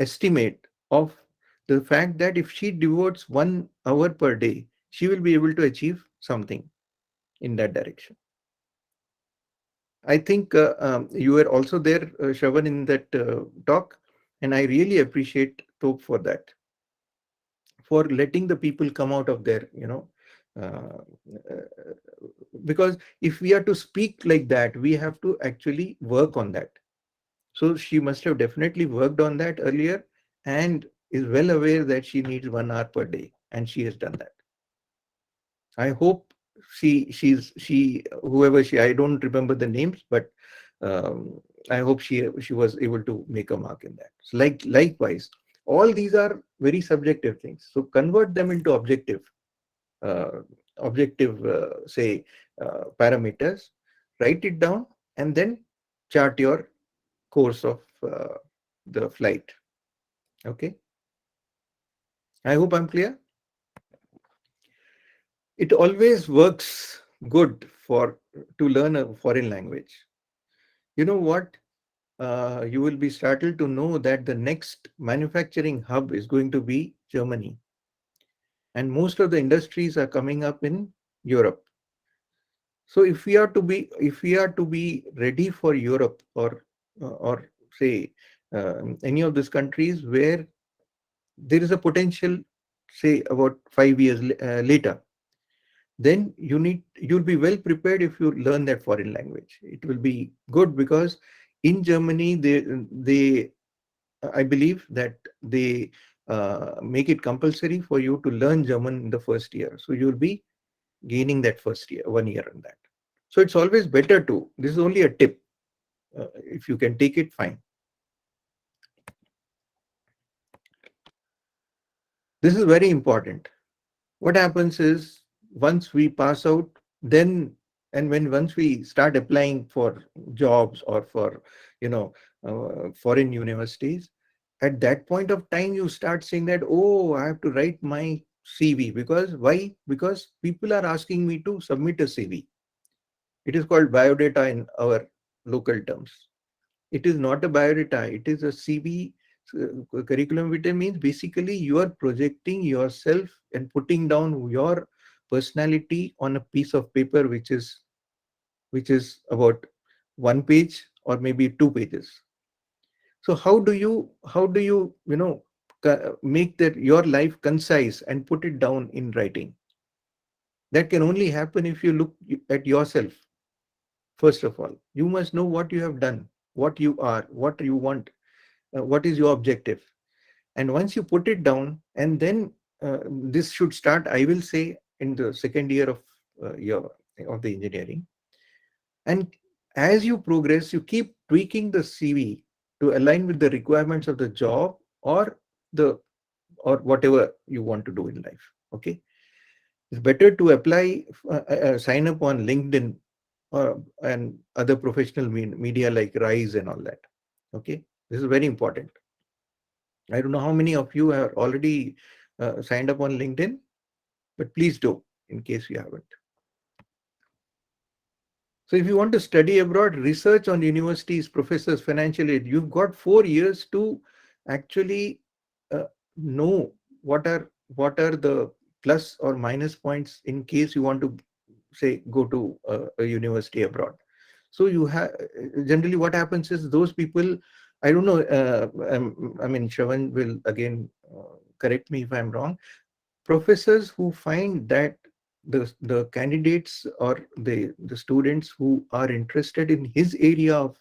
estimate of the fact that if she devotes 1 hour per day, she will be able to achieve something in that direction. I think you were also there, Shravan, in that talk, and I really appreciate Top for that, for letting the people come out of their, uh, uh, because if we are to speak like that, we have to actually work on that. So she must have definitely worked on that earlier, and is well aware that she needs 1 hour per day, and she has done that. I hope she whoever she, I don't remember the names, but um, I hope she was able to make a mark in that. So likewise, all these are very subjective things. So convert them into uh, objective say parameters. Write it down and then chart your course of the flight. Okay, I hope I'm clear. It always works good for to learn a foreign language. You know what? You will be startled to know that the next manufacturing hub is going to be Germany, and most of the industries are coming up in Europe. So if we are to be ready for Europe, or say any of these countries where there is a potential, say about 5 years later, then you'll be well prepared if you learn that foreign language. It will be good, because in Germany they I believe that they make it compulsory for you to learn German in the first year. So you'll be gaining that first year, 1 year on that. So it's always better to, this is only a tip. If you can take it, fine. This is very important. What happens is, once we pass out, then, and when once we start applying for jobs or for, foreign universities, at that point of time you start saying that, oh, I have to write my CV. Because why? Because people are asking me to submit a CV. It is called biodata in our local terms. It is not a biodata, it is a CV. Curriculum vitae means basically you are projecting yourself and putting down your personality on a piece of paper, which is about 1 page or maybe 2 pages. So how do you make that your life concise and put it down in writing? That can only happen if you look at yourself. First of all, you must know what you have done, what you are, what you want, what is your objective. And once you put it down, and then this should start, I will say, in the second year of the engineering. And as you progress, you keep tweaking the CV to align with the requirements of the job, the or whatever you want to do in life. Okay, it's better to apply, sign up on LinkedIn and other professional media like Rise and all that. Okay, this is very important. I don't know how many of you have already signed up on LinkedIn, but please do in case you haven't. So if you want to study abroad, research on universities, professors, financial aid, you've got 4 years to actually uh, know what are the plus or minus points in case you want to, say, go to a university abroad. So you have, generally what happens is, those people, I don't know, I mean, Shravan will again correct me if I'm wrong. Professors who find that the candidates or the students who are interested in his area of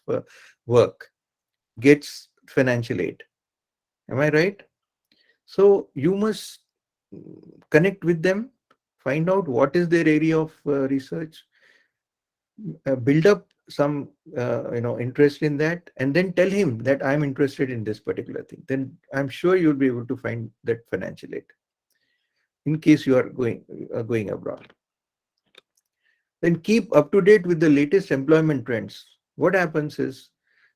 work gets financial aid. Am I right? So you must connect with them, find out what is their area of research, build up some interest in that, and then tell him that I'm interested in this particular thing. Then I'm sure you'll be able to find that financial aid. in case you are going abroad. Then keep up to date with the latest employment trends. What happens is,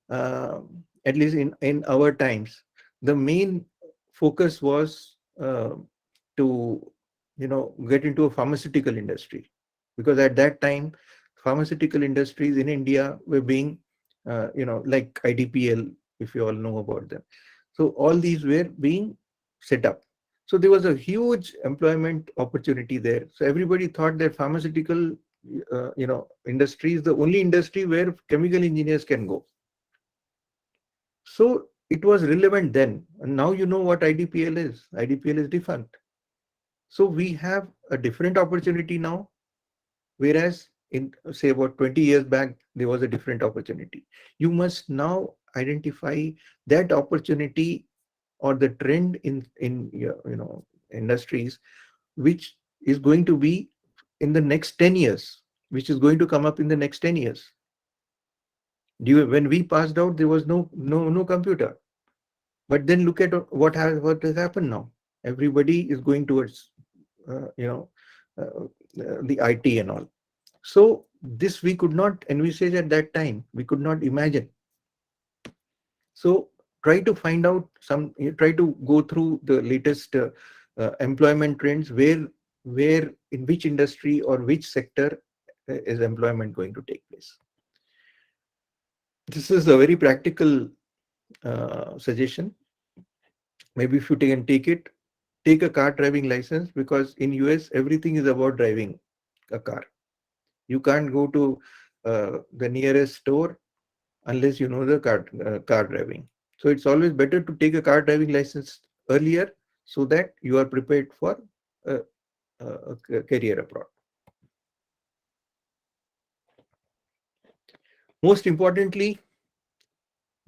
uh, at least in our times, the main focus was to get into a pharmaceutical industry, because at that time pharmaceutical industries in India were being like IDPL, if you all know about them. So all these were being set up. So there was a huge employment opportunity there. So everybody thought that pharmaceutical industry is the only industry where chemical engineers can go. So it was relevant then. And now you know what IDPL is. IDPL is defunct. So we have a different opportunity now, whereas in say about 20 years back, there was a different opportunity. You must now identify that opportunity or the trend in industries, which is going to be in the next 10 years, which is going to come up in the next 10 years. When we passed out, there was no computer. But then look at what has happened now. Everybody is going towards the IT and all. So this we could not envisage at that time. We could not imagine. So try to find out try to go through the latest employment trends, where in which industry or which sector is employment going to take place. This is a very practical suggestion. Maybe if you can take it, take a car driving license, because in US everything is about driving a car. You can't go to the nearest store unless you know the car driving. So it's always better to take a car driving license earlier, so that you are prepared for a, a career abroad. Most importantly,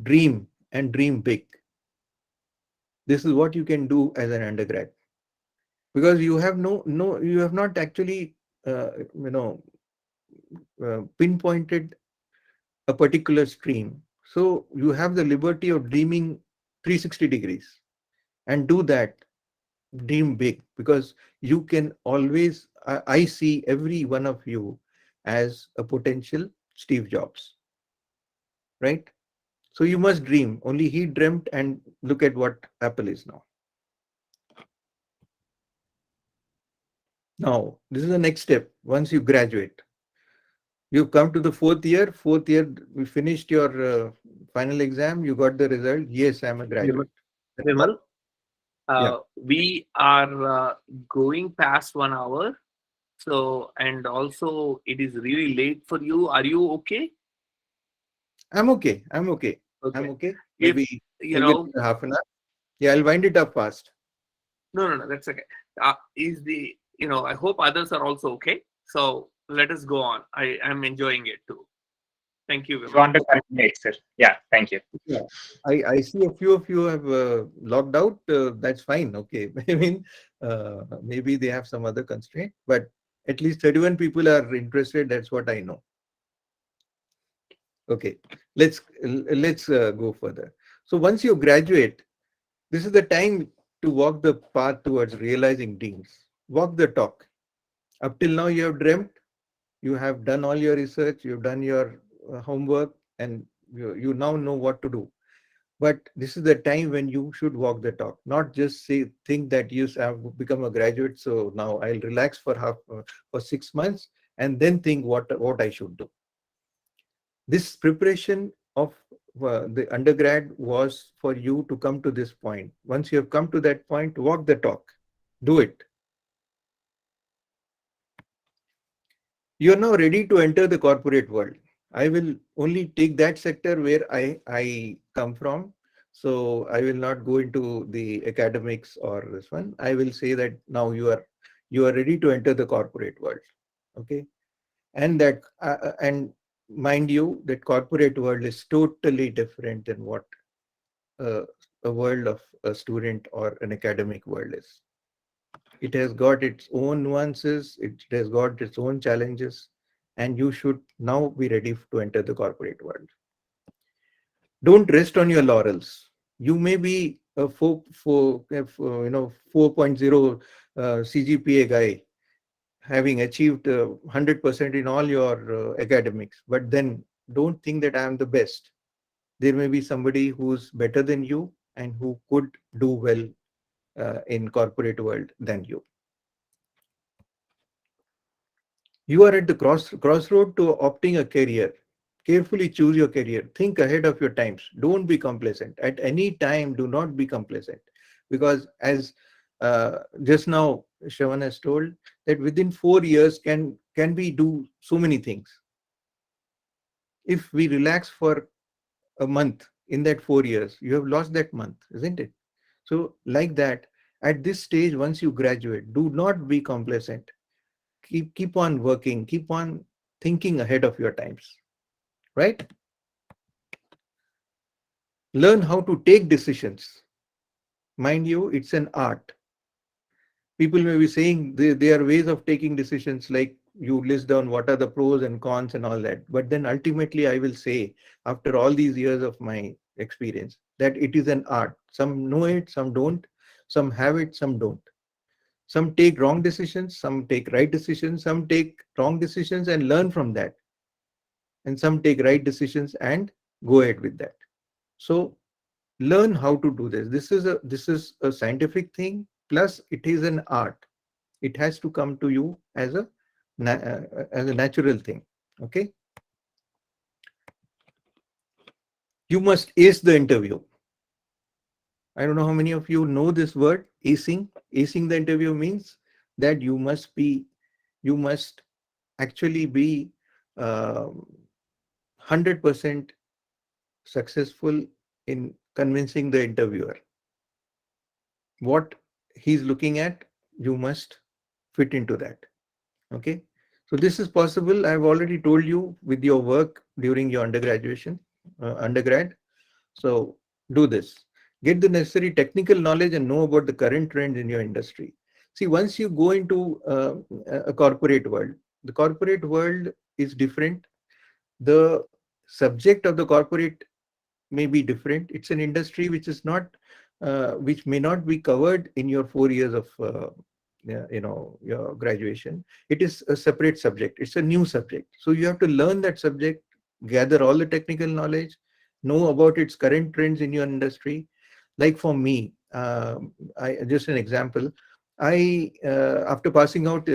dream and dream big. This is what you can do as an undergrad, because you have you have not actually pinpointed a particular stream. So you have the liberty of dreaming 360 degrees and do that. Dream big, because you can always, I see every one of you as a potential Steve Jobs, right? So you must dream. Only he dreamt, and look at what Apple is now. Now, this is the next step. Once you graduate, you come to the fourth year. Fourth year, you finished your final exam. You got the result. Yes, I'm a graduate. Vimal, Yeah, we are going past 1 hour. So, and also it is really late for you. Are you okay? I'm okay. I'm okay. I'm Okay. okay. If, Maybe you maybe know, half an hour. Yeah, I'll wind it up fast. no, that's okay. I hope others are also okay. So let us go on. I am enjoying it too. Thank you, If you Vimal. want to continue, sir. Yeah, thank you. Yeah, I see a few of you have logged out. That's fine. Okay. I mean, maybe they have some other constraint, but at least 31 people are interested. That's what I know. Okay. Let's go further. So once you graduate, this is the time to walk the path towards realizing dreams. Walk the talk. Up till now, you have dreamt. You have done all your research. You've done your homework, and you now know what to do. But this is the time when you should walk the talk, not just think that you have become a graduate, so now I'll relax for 6 months and then think what I should do. This preparation of the undergrad was for you to come to this point. Once you have come to that point, walk the talk, do it. You are now ready to enter the corporate world. I will only take that sector where I come from. So I will not go into the academics or this one. I will say that now you are ready to enter the corporate world. Okay. And mind you, that corporate world is totally different than what uh, a world of a student or an academic world is. It has got its own nuances, it has got its own challenges, and you should now be ready to enter the corporate world. Don't rest on your laurels. You may be a 4.0 CGPA guy having achieved 100% in all your academics, but then don't think that I am the best. There may be somebody who's better than you and who could do well in corporate world than you. You are at the crossroad to opting a career. Carefully choose your career. Think ahead of your times. Don't be complacent. At any time, do not be complacent. Because as just now Shravan has told, that within 4 years can we do so many things. If we relax for a month in that 4 years, you have lost that month, isn't it? So like that, at this stage, once you graduate, do not be complacent. Keep on working, keep on thinking ahead of your times, right? Learn how to take decisions. Mind you, it's an art. People may be saying there are ways of taking decisions, like you list down what are the pros and cons and all that, but then ultimately I will say, after all these years of my experience, that it is an art. Some know it, some don't. Some have it, some don't. Some take wrong decisions, some take right decisions, some take wrong decisions and learn from that, and some take right decisions and go ahead with that. So learn how to do this. This is a scientific thing, plus it is an art. It has to come to you as a natural thing. Okay, you must ace the interview. I don't know how many of you know this word, acing. Acing the interview means that you must actually be 100% successful in convincing the interviewer. What he's looking at, you must fit into that. Okay, so this is possible. I've already told you with your work during your undergrad. So do this. Get the necessary technical knowledge and know about the current trends in your industry. See, once you go into a corporate world, the corporate world is different. The subject of the corporate may be different. It's an industry which is not, which may not be covered in your 4 years of, your graduation. It is a separate subject. It's a new subject. So you have to learn that subject, gather all the technical knowledge, know about its current trends in your industry. Like for me, I just an example. I after passing out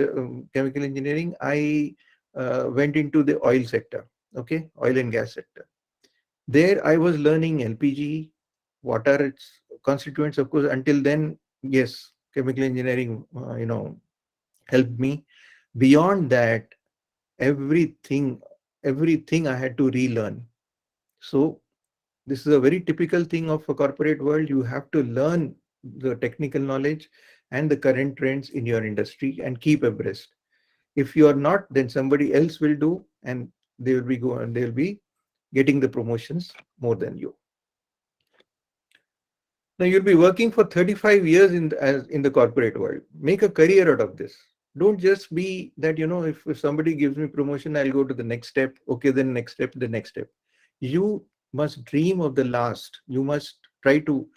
chemical engineering, I went into the oil sector. Okay, oil and gas sector. There I was learning LPG, what are its constituents, of course. Until then, yes, chemical engineering, helped me. Beyond that, everything, everything I had to relearn. So this is a very typical thing of a corporate world. You have to learn the technical knowledge and the current trends in your industry and keep abreast. If you are not, then somebody else will do, and they'll be getting the promotions more than you. Now you'll be working for 35 years in the corporate world. Make a career out of this. Don't just be that, if somebody gives me promotion, I'll go to the next step. Okay, then next step, the next step. You must dream of the last. You must try to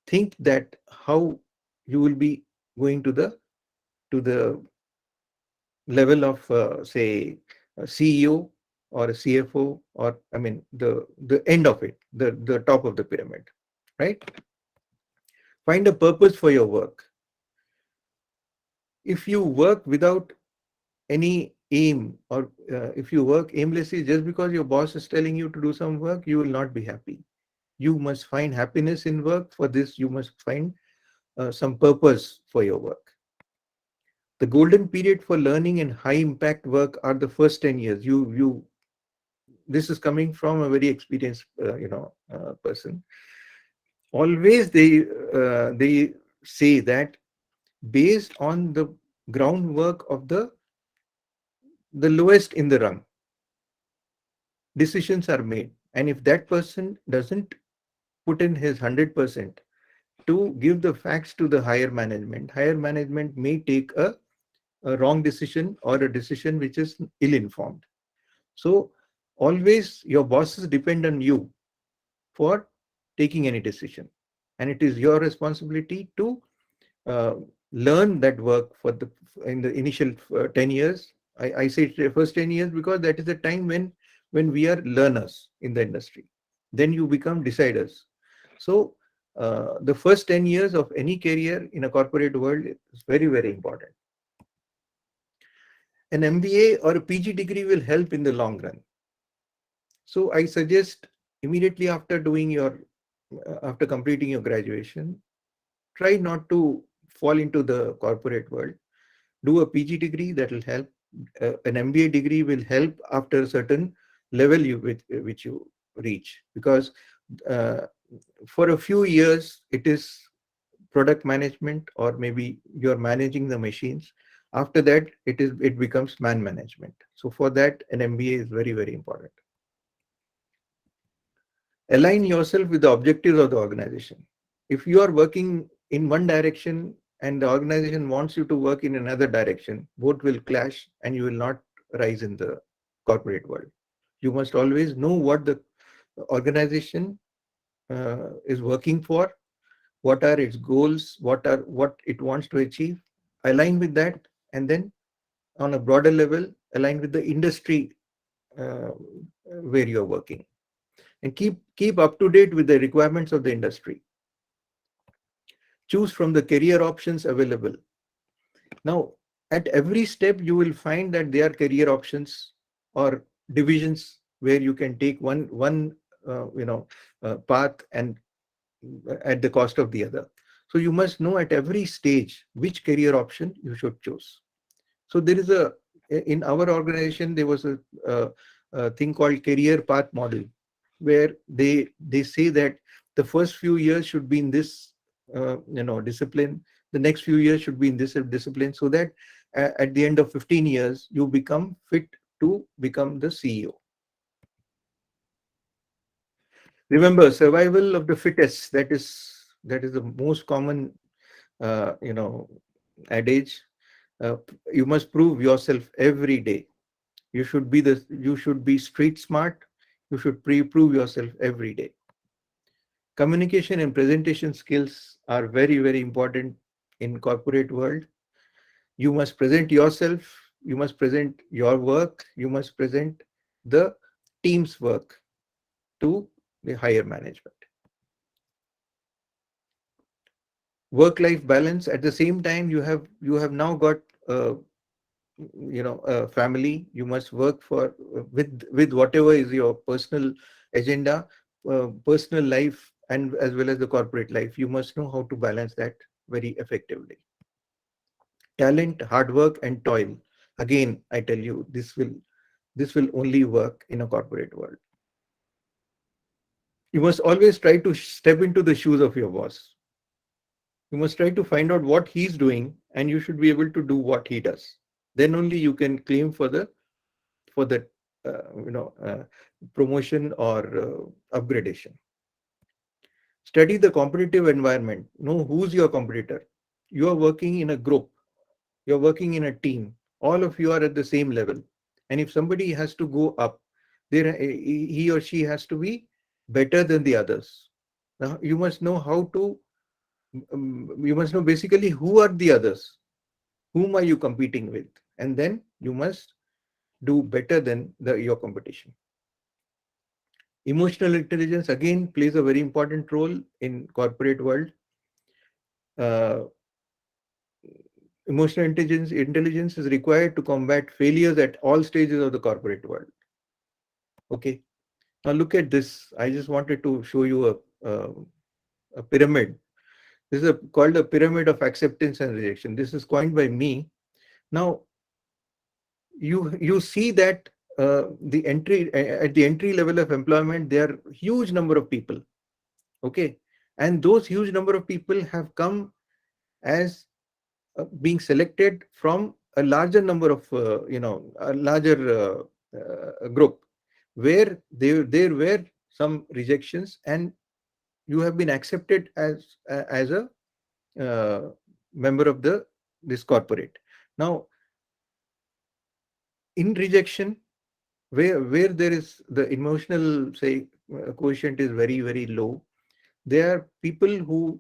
think that how you will be going to the level of, say, a CEO or a CFO, or I mean the end of it, the top of the pyramid, right? Find a purpose for your work. If you work without any aim, or if you work aimlessly just because your boss is telling you to do some work, you will not be happy. You must find happiness in work. For this, you must find some purpose for your work. The golden period for learning and high impact work are the first 10 years. This is coming from a very experienced, person. Always they say that based on the groundwork of the lowest in the rung, decisions are made. And if that person doesn't put in his 100% to give the facts to the higher management may take a wrong decision or a decision which is ill-informed. So always your bosses depend on you for taking any decision. And it is your responsibility to learn that work in the initial 10 years. I say first 10 years because that is the time when we are learners in the industry. Then you become deciders. So the first 10 years of any career in a corporate world is very, very important. An MBA or a PG degree will help in the long run. So I suggest immediately after completing your graduation, try not to fall into the corporate world. Do a PG degree, that will help. An MBA degree will help after a certain level which you reach, because uh, for a few years it is product management, or maybe you're managing the machines. After that, it becomes man management. So for that, an MBA is very, very important. Align yourself with the objectives of the organization. If you are working in one direction and the organization wants you to work in another direction, both will clash and you will not rise in the corporate world. You must always know what the organization is working for, what are its goals, what it wants to achieve. Align with that, and then on a broader level, align with the industry uh, where you're working, and keep up to date with the requirements of the industry. Choose from the career options available. Now, at every step, you will find that there are career options or divisions where you can take one path and at the cost of the other. So you must know at every stage which career option you should choose. So there is in our organization, there was a thing called career path model, where they say that the first few years should be in this discipline, the next few years should be in this discipline, so that at the end of 15 years you become fit to become the CEO. Remember, survival of the fittest. That is the most common adage. uh, you must prove yourself every day. You should be street smart. You should prove yourself every day. Communication and presentation skills are very, very important in corporate world. You must present yourself, you must present your work, you must present the team's work to the higher management. Work life balance. At the same time, you have now got a family. You must work for with whatever is your personal agenda, personal life, and as well as the corporate life. You must know how to balance that very effectively. Talent, hard work, and toil. Again, I tell you, this will only work in a corporate world. You must always try to step into the shoes of your boss. You must try to find out what he's doing, and you should be able to do what he does. Then only you can claim for the promotion or upgradation. Study the competitive environment. Know who's your competitor. You are working in a group. You're working in a team. All of you are at the same level. And if somebody has to go up, he or she has to be better than the others. Now you must know you must know basically who are the others, whom are you competing with, and then you must do better than your competition. Emotional intelligence again plays a very important role in corporate world. Uh, Emotional intelligence is required to combat failures at all stages of the corporate world. Okay. Now look at this. I just wanted to show you a pyramid. This is called a pyramid of acceptance and rejection. This is coined by me. Now you see that at the entry level of employment, there are huge number of people. Okay, and those huge number of people have come as being selected from a larger number of a larger group, where there were some rejections, and you have been accepted as a member of this corporate. Now in rejection, where there is the emotional, say, quotient is very, very low, there are people who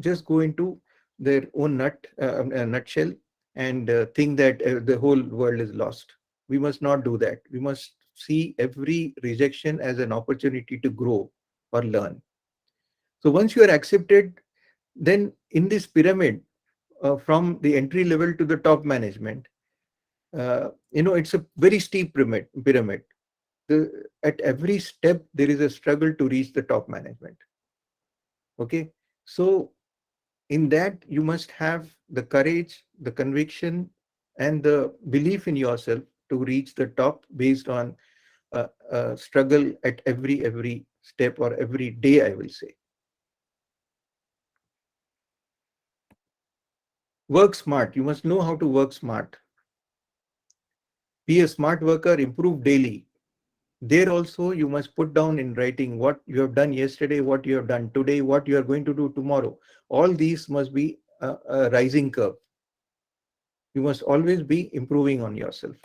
just go into their own nutshell and think that the whole world is lost. We must not do that. We must see every rejection as an opportunity to grow or learn. So once you are accepted, then in this pyramid, from the entry level to the top management, it's a very steep pyramid. At every step, there is a struggle to reach the top management. Okay. So in that, you must have the courage, the conviction, and the belief in yourself to reach the top based on struggle at every step or every day, I will say. Work smart. You must know how to work smart. Be a smart worker, improve daily. There also, you must put down in writing what you have done yesterday, what you have done today, what you are going to do tomorrow. All these must be a rising curve. You must always be improving on yourself.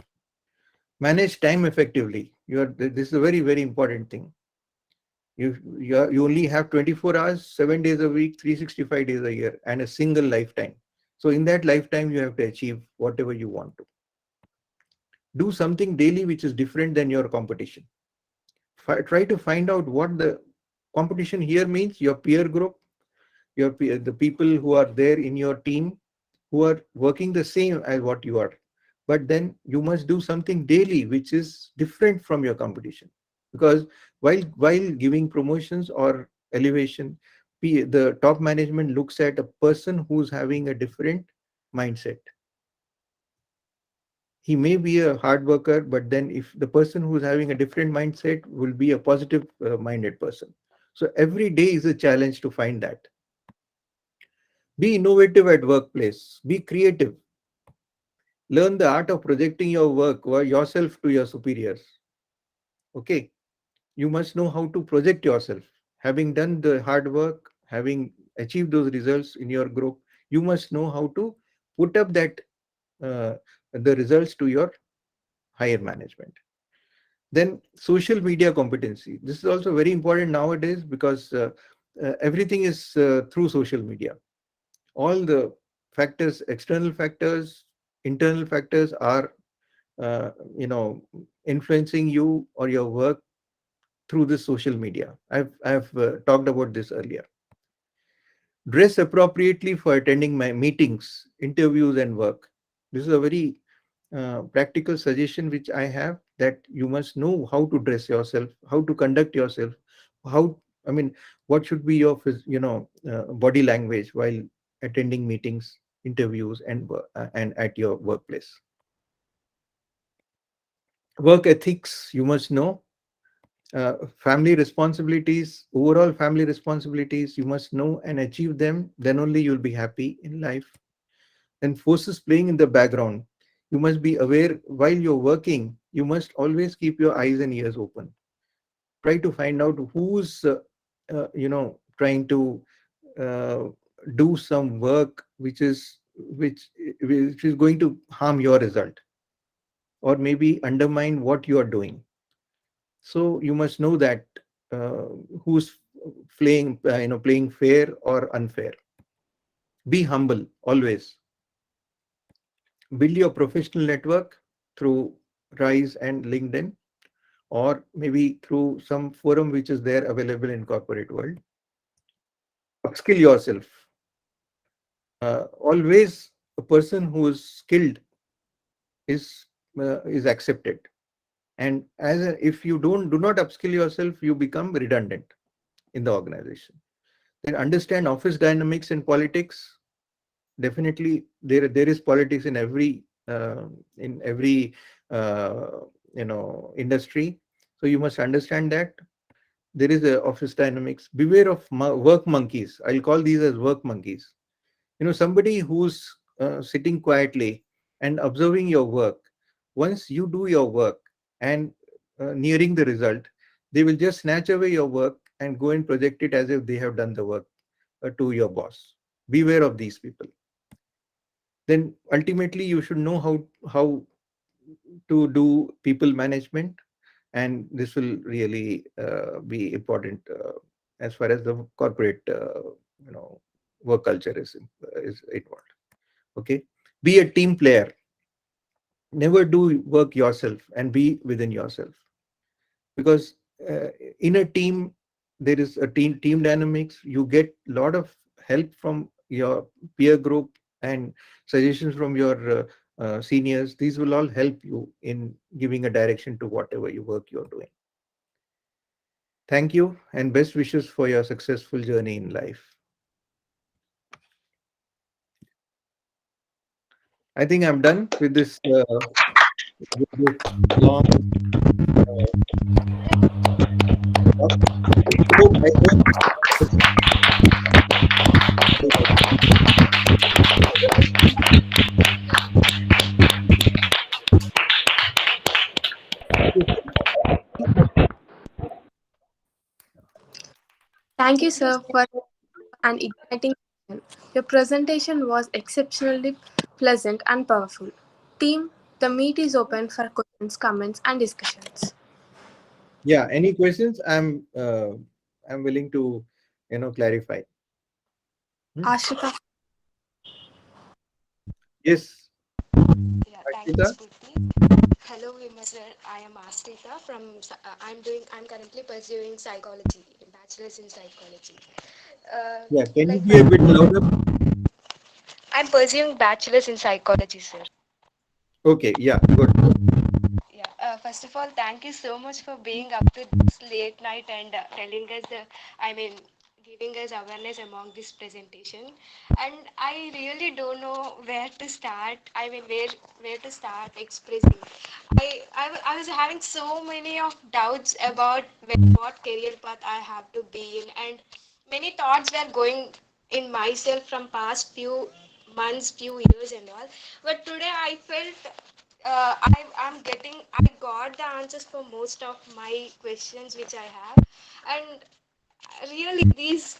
Manage time effectively. This is a very important thing. You only have 24 hours, 7 days a week, 365 days a year, and a single lifetime. So in that lifetime, you have to achieve whatever you want to. Do something daily which is different than your competition. Try to find out what the competition here means. Your peer group, the people who are there in your team, who are working the same as what you are. But then you must do something daily which is different from your competition. Because while giving promotions or elevation, the top management looks at a person who's having a different mindset. He may be a hard worker, but then if the person who's having a different mindset will be a positive minded person. So every day is a challenge to find that. Be innovative at workplace. Be creative. Learn the art of projecting your work or yourself to your superiors. Okay. You must know how to project yourself. Having done the hard work, having achieved those results in your group, you must know how to put up that the results to your higher management. Then social media competency. This is also very important nowadays because everything is through social media. All the factors, external factors, internal factors are, uh, you know, influencing you or your work through this social media. I've talked about this earlier. Dress appropriately for attending my meetings, interviews, and work. This is a very practical suggestion which I have, that you must know how to dress yourself, how to conduct yourself, how, I mean, what should be your body language while attending meetings, interviews, and at your workplace. Work ethics, you must know. Family responsibilities, overall family responsibilities, you must know and achieve them. Then only you'll be happy in life. And forces playing in the background. You must be aware while you're working, you must always keep your eyes and ears open. Try to find out who's, trying to uh, do some work which is going to harm your result or maybe undermine what you are doing. So you must know that uh, who's playing fair or unfair. Be humble always. Build your professional network through Rise and LinkedIn, or maybe through some forum which is there available in corporate world. Upskill yourself. Always a person who is skilled is accepted. And if you do not upskill yourself, you become redundant in the organization. Then understand office dynamics and politics. Definitely, there is politics in every uh, industry. So you must understand that there is a office dynamics. Beware of work monkeys. I'll call these as work monkeys. Somebody who's sitting quietly and observing your work. Once you do your work and nearing the result, they will just snatch away your work and go and project it as if they have done the work to your boss. Beware of these people. Then ultimately you should know how to do people management, and this will really be important as far as the corporate work culture is involved. Okay, be a team player. Never do work yourself, and be within yourself, because in a team there is a team dynamics. You get a lot of help from your peer group and suggestions from your seniors. These will all help you in giving a direction to whatever you work you're doing. Thank you, and best wishes for your successful journey in life. I think I'm done with this long talk. I hope Thank you, sir, for an igniting session. Your presentation was exceptionally pleasant and powerful. Team, the meet is open for questions, comments, and discussions. Yeah, any questions? I'm willing to clarify. Ashika, Yes, Yeah, thank you, Ashita. Spurti. Hello, Vimal sir. I am Astita from. I'm currently pursuing psychology, bachelor's in psychology. Uh, Yeah, can you like be a bit louder? I'm pursuing bachelor's in psychology, sir. Okay, yeah, good. Yeah. First of all, thank you so much for being up to this late night and telling us I mean, giving us awareness among this presentation. And I really don't know where to start. I mean, where to start expressing. I was having so many of doubts about what career path I have to be in, and many thoughts were going in myself from past few months, few years, and all. But today I felt I got the answers for most of my questions which I have, and really these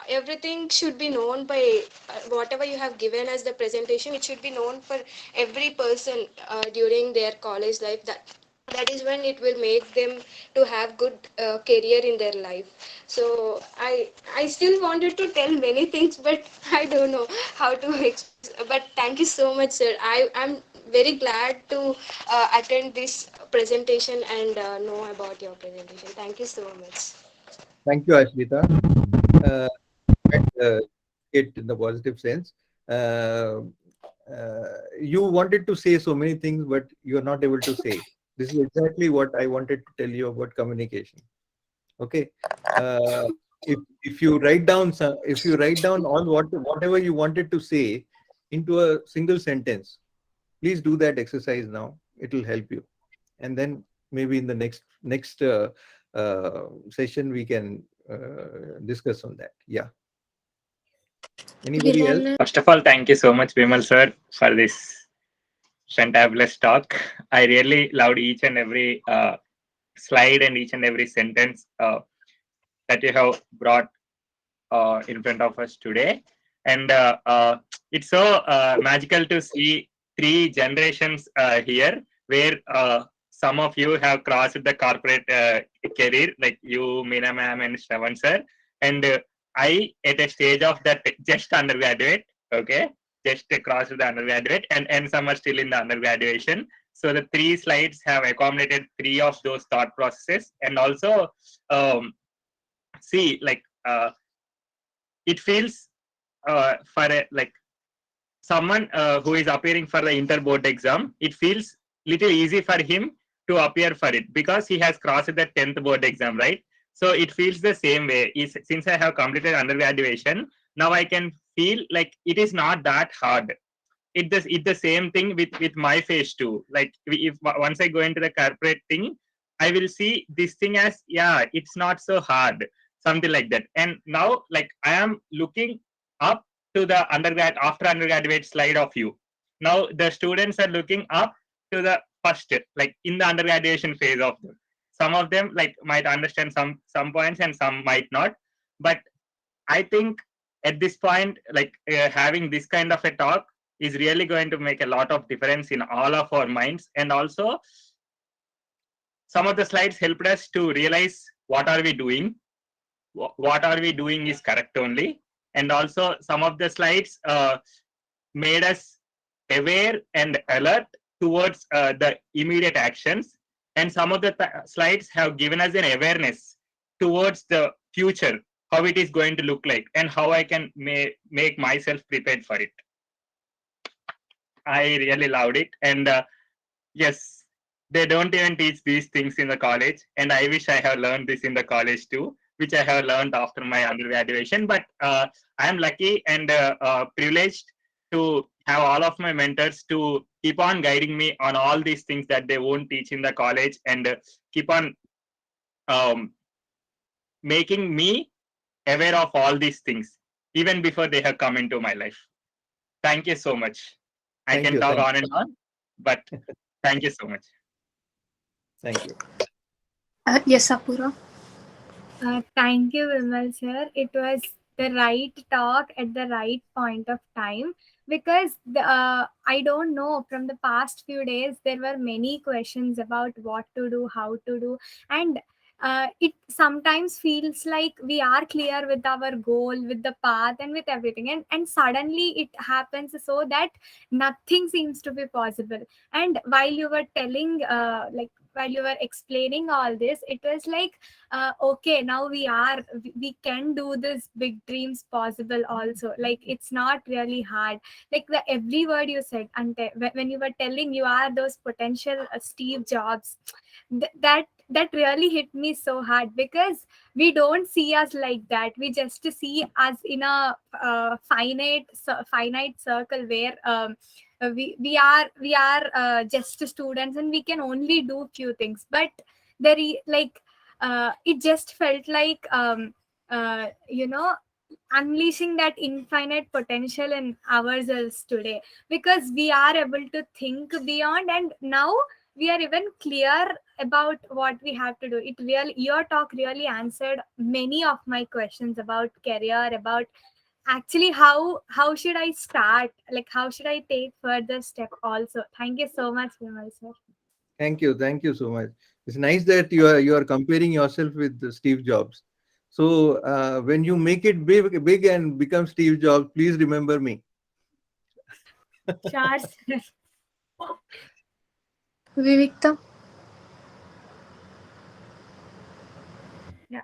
everything should be known by whatever you have given as the presentation. It should be known for every person during their college life. That is when it will make them to have good career in their life. So I still wanted to tell many things, but I don't know how to express. But thank you so much, sir. I'm very glad to attend this presentation and know about your presentation. Thank you so much. Thank you, Ashmita. Uh, it in the positive sense. Uh, you wanted to say so many things, but you're not able to say. This is exactly what I wanted to tell you about communication. Okay. Uh, if you write down if you write down all whatever you wanted to say into a single sentence, please do that exercise now. It will help you, and then maybe in the next session we can discuss on that. Yeah. Anybody else? Vinay, First of all, thank you so much, Vimal sir, for this fantabulous talk. I really loved each and every slide and each and every sentence that you have brought in front of us today. And it's so magical to see three generations here, where some of you have crossed the corporate career, like you, Meena ma'am, and Shravan sir. And I, at a stage of that, just undergraduate, okay, just crossed the undergraduate, and some are still in the undergraduation. So the three slides have accommodated three of those thought processes, and also see like. It feels for a, like someone who is appearing for the inter board exam, it feels little easy for him to appear for it because he has crossed the 10th board exam, right? So it feels the same way. Since I have completed undergraduation, now I can feel like it is not that hard. It the same thing with my phase too. Like if once I go into the corporate thing, I will see this thing as, yeah, it's not so hard, something like that. And now like I am looking up to the undergrad after undergraduate slide of you. Now the students are looking up to the first, like in the undergraduation phase of them. Some of them like might understand some points and some might not. But I think at this point, like having this kind of a talk is really going to make a lot of difference in all of our minds. And also, some of the slides helped us to realize what are we doing. What are we doing is correct only. and also some of the slides made us aware and alert towards the immediate actions, and some of the slides have given us an awareness towards the future, how it is going to look like and how I can make myself prepared for it. I really loved it. And yes, they don't even teach these things in the college, and I wish I have learned this in the college too, which I have learned after my undergraduation. But I am lucky and privileged to have all of my mentors to keep on guiding me on all these things that they won't teach in the college, and keep on making me aware of all these things even before they have come into my life. Thank you so much. I Thank can you. talk Thank on and on, but thank you so much. Thank you. Yes, Apura. Thank you, Vimal sir. It was the right talk at the right point of time, because I don't know, from the past few days there were many questions about what to do, how to do, and it sometimes feels like we are clear with our goal, with the path, and with everything, and suddenly it happens so that nothing seems to be possible. And while you were telling, while you were explaining all this, it was like, okay, now we can do this big dreams possible also. Like, it's not really hard. Like, the every word you said, and when you were telling you are those potential Steve Jobs, that really hit me so hard, because we don't see us like that. We just see us in a finite circle where we are just students, and we can only do few things. But like, it just felt like, you know, unleashing that infinite potential in ourselves today, because we are able to think beyond, and now we are even clear about what we have to do. It really, your talk really answered many of my questions about career, about actually how should I start, like how should I take further step also. Thank you so much, Vimal sir. Thank you. Thank you so much. It's nice that you are comparing yourself with Steve Jobs. So when you make it big and become Steve Jobs, please remember me. Sure, sir. Vivikta. Yeah,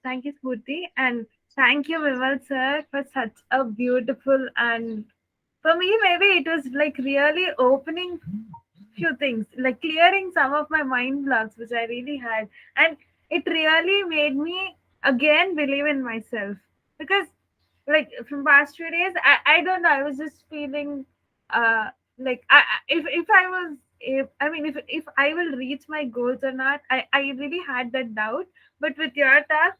thank you, Spurti, and thank you, Vimal sir, for such a beautiful, and for me, maybe it was like really opening few things, like clearing some of my mind blocks which I really had, and it really made me again believe in myself, because like from past few days, I don't know, I was just feeling like if I was, I mean, if I will reach my goals or not, I really had that doubt. But with your talk,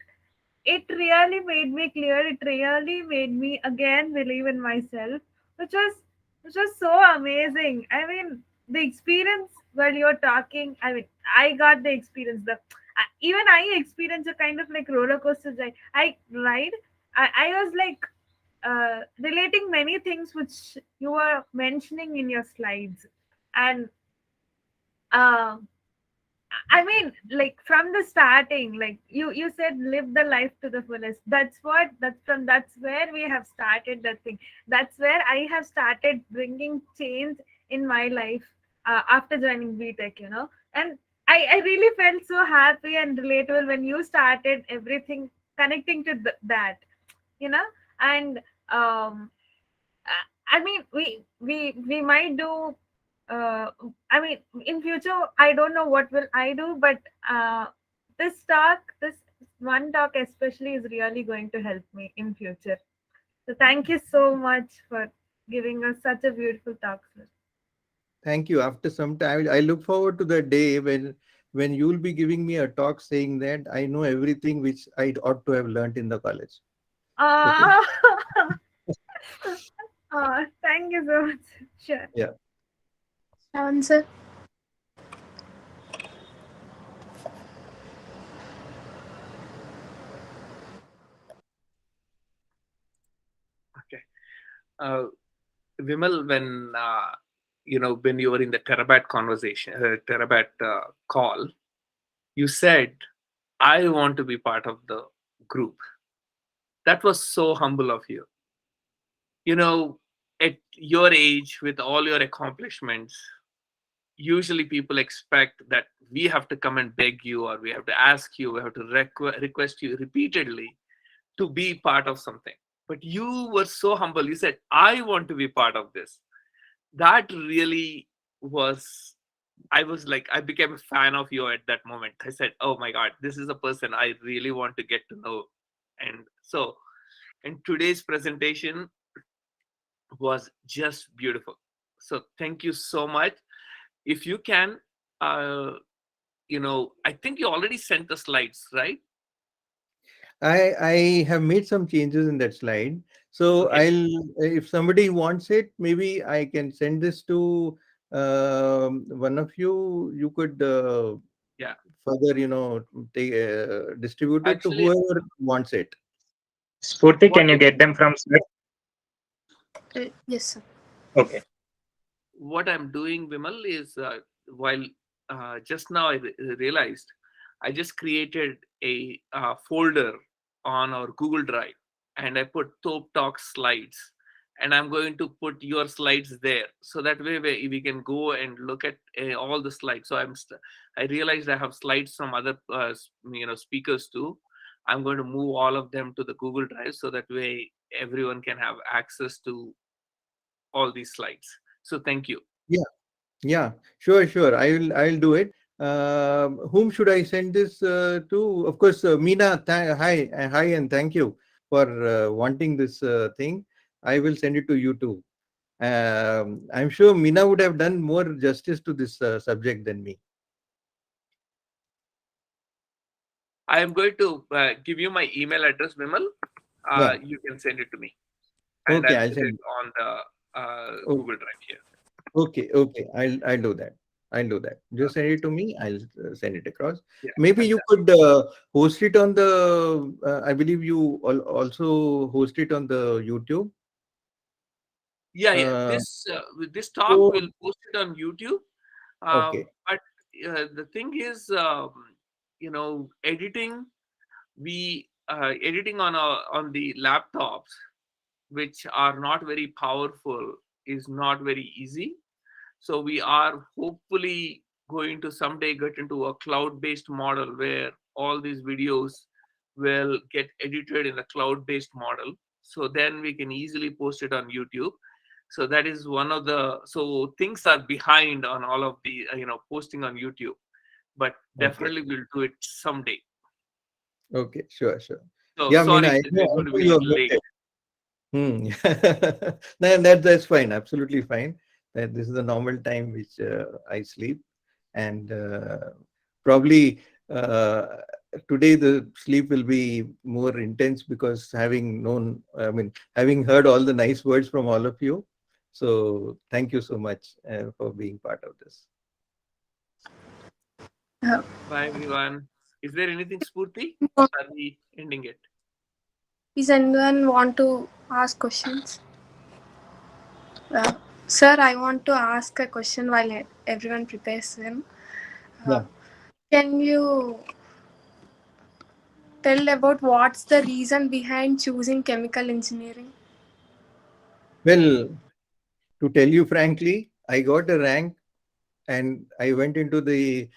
it really made me clear. It really made me again believe in myself, which was which was so amazing. I mean, the experience while you're talking, I mean, I got the experience. Even I experienced a kind of like roller coaster ride. I was like relating many things which you were mentioning in your slides, and uh, I mean, like from the starting, like you said, live the life to the fullest. That's where we have started that thing. That's where I have started bringing change in my life after joining BTech, you know. And I really felt so happy and relatable when you started everything connecting to that, you know. And I mean, we might do. I mean, in future, I don't know what will I do, but this one talk especially is really going to help me in future. So thank you so much for giving us such a beautiful talk, sir. Thank you. After some time, I look forward to the day when you'll be giving me a talk saying that I know everything which I ought to have learned in the college. Okay. Uh, thank you so much. Sure. Yeah. Shravan sir. Okay. Uh, Vimal, when you were in the terabyte conversation, terabyte call, you said, "I want to be part of the group." That was so humble of you. You know, at your age, with all your accomplishments, usually people expect that we have to come and beg you, or we have to ask you, we have to request you repeatedly to be part of something. But you were so humble. You said, I want to be part of this. That really was, I was like, I became a fan of you at that moment. I said, oh my God, this is a person I really want to get to know. And so, in today's presentation was just beautiful. So, thank you so much. If you can, uh, I think you already sent the slides, right? I have made some changes in that slide. So Okay. if somebody wants it, maybe I can send this to one of you. You could Yeah. further, take, distribute it to Actually, whoever wants it. Spurti, what can you get them from Sir? Yes, sir. Okay. what I'm doing, Vimal, is while just now I realized I just created a folder on our Google Drive, and I put THOP Talk slides, and I'm going to put your slides there, so that way we can go and look at all the slides. So I realized I have slides from other speakers too. I'm going to move all of them to the Google Drive, so that way everyone can have access to all these slides. So thank you. Yeah, yeah, sure, sure. I'll do it. Whom should I send this to? Of course, Meena. Hi, hi, and thank you for wanting this thing. I will send it to you too. I'm sure Meena would have done more justice to this subject than me. I am going to give you my email address, Vimal. Yeah. You can send it to me, and Okay, I'll I'll put it send. on the Oh, Google Drive here. okay, okay. I'll do that. I'll do that. Just send it to me. I'll send it across. Yeah, Maybe you fantastic. could host it on the. I believe you also host it on the YouTube. Yeah, yeah. Uh, This talk so will post it on YouTube. okay, But the thing is, editing. We editing on the laptops, which are not very powerful, is not very easy. So we are hopefully going to someday get into a cloud-based model where all these videos will get edited in a cloud-based model. So then we can easily post it on YouTube. So that is one of the, so things are behind on all of the posting on YouTube, but okay, definitely we'll do it someday. okay. Sure, sure. So Yeah, Meena, sorry, we're I going to know be a you have little made late. it. No, that's fine. Absolutely fine. That this is the normal time which I sleep, and probably today the sleep will be more intense because having known, I mean, having heard all the nice words from all of you. So thank you so much for being part of this. Uh, Bye everyone. Is there anything, Spurti? Are we ending it? Does anyone want to ask questions? Uh, Sir, I want to ask a question while everyone prepares them. Uh, Yeah. can you tell about what's the reason behind choosing chemical engineering? Well, to tell you frankly, I got a rank and I went into the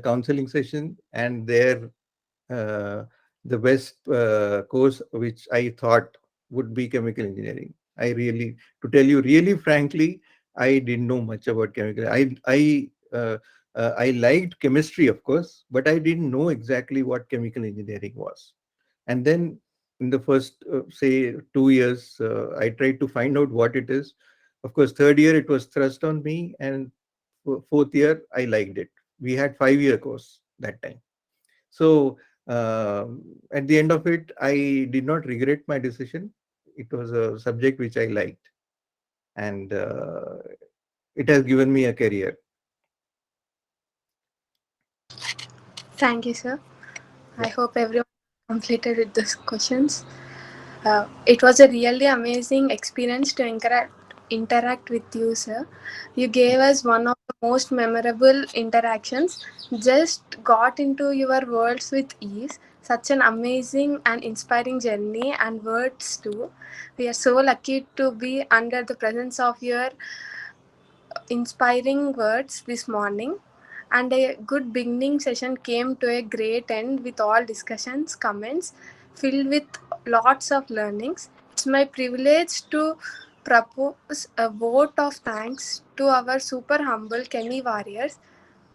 counseling session, and there the best course which I thought would be chemical engineering. I really, to tell you really frankly, I didn't know much about chemical. I liked chemistry, of course, but I didn't know exactly what chemical engineering was. And then in the first, say, 2 years, I tried to find out what it is. Of course, third year it was thrust on me, and fourth year I liked it. We had 5 year course that time. So at the end of it, I did not regret my decision. It was a subject which I liked, and it has given me a career. Thank you, sir. I Yeah. hope everyone completed with those questions. It was a really amazing experience to interact with you, sir. You gave us one of the most memorable interactions. Just got into your words with ease. such an amazing and inspiring journey and words too. We are so lucky to be under the presence of your inspiring words this morning. And a good beginning session came to a great end with all discussions, comments filled with lots of learnings. It's my privilege to propose a vote of thanks to our super humble Kenny warriors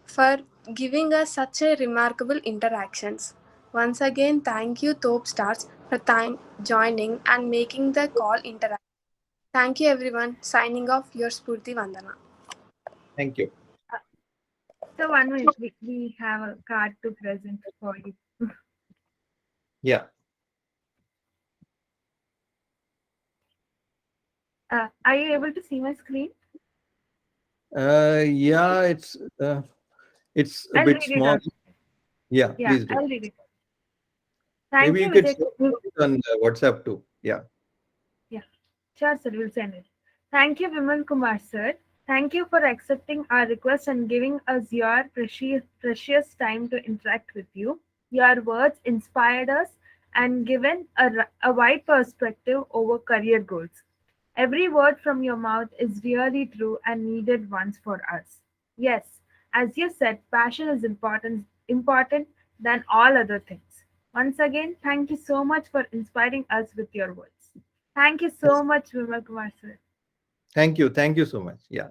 for giving us such a remarkable interactions. Once again, thank you, Top Stars, for joining and making the call interactive. Thank you, everyone. Signing off, your Spurti Vandana. Thank you. So 1 minute, we have a card to present for you. Yeah. Are you able to see my screen? Yeah, it's a I'll bit read it small. out. Yeah, Yeah, please do. I'll read it. Thank Maybe you, you could Vijay. share it on WhatsApp too. Yeah. Yeah, sure, sir. We'll send it. Thank you, Vimal Kumar, sir. Thank you for accepting our request and giving us your precious time to interact with you. Your words inspired us and given a wide perspective over career goals. Every word from your mouth is really true and needed once for us. Yes, as you said, passion is important than all other things. Once again, thank you so much for inspiring us with your words. Thank you so Yes. much, Vimal Kumar sir. Thank you. Thank you so much. Yeah.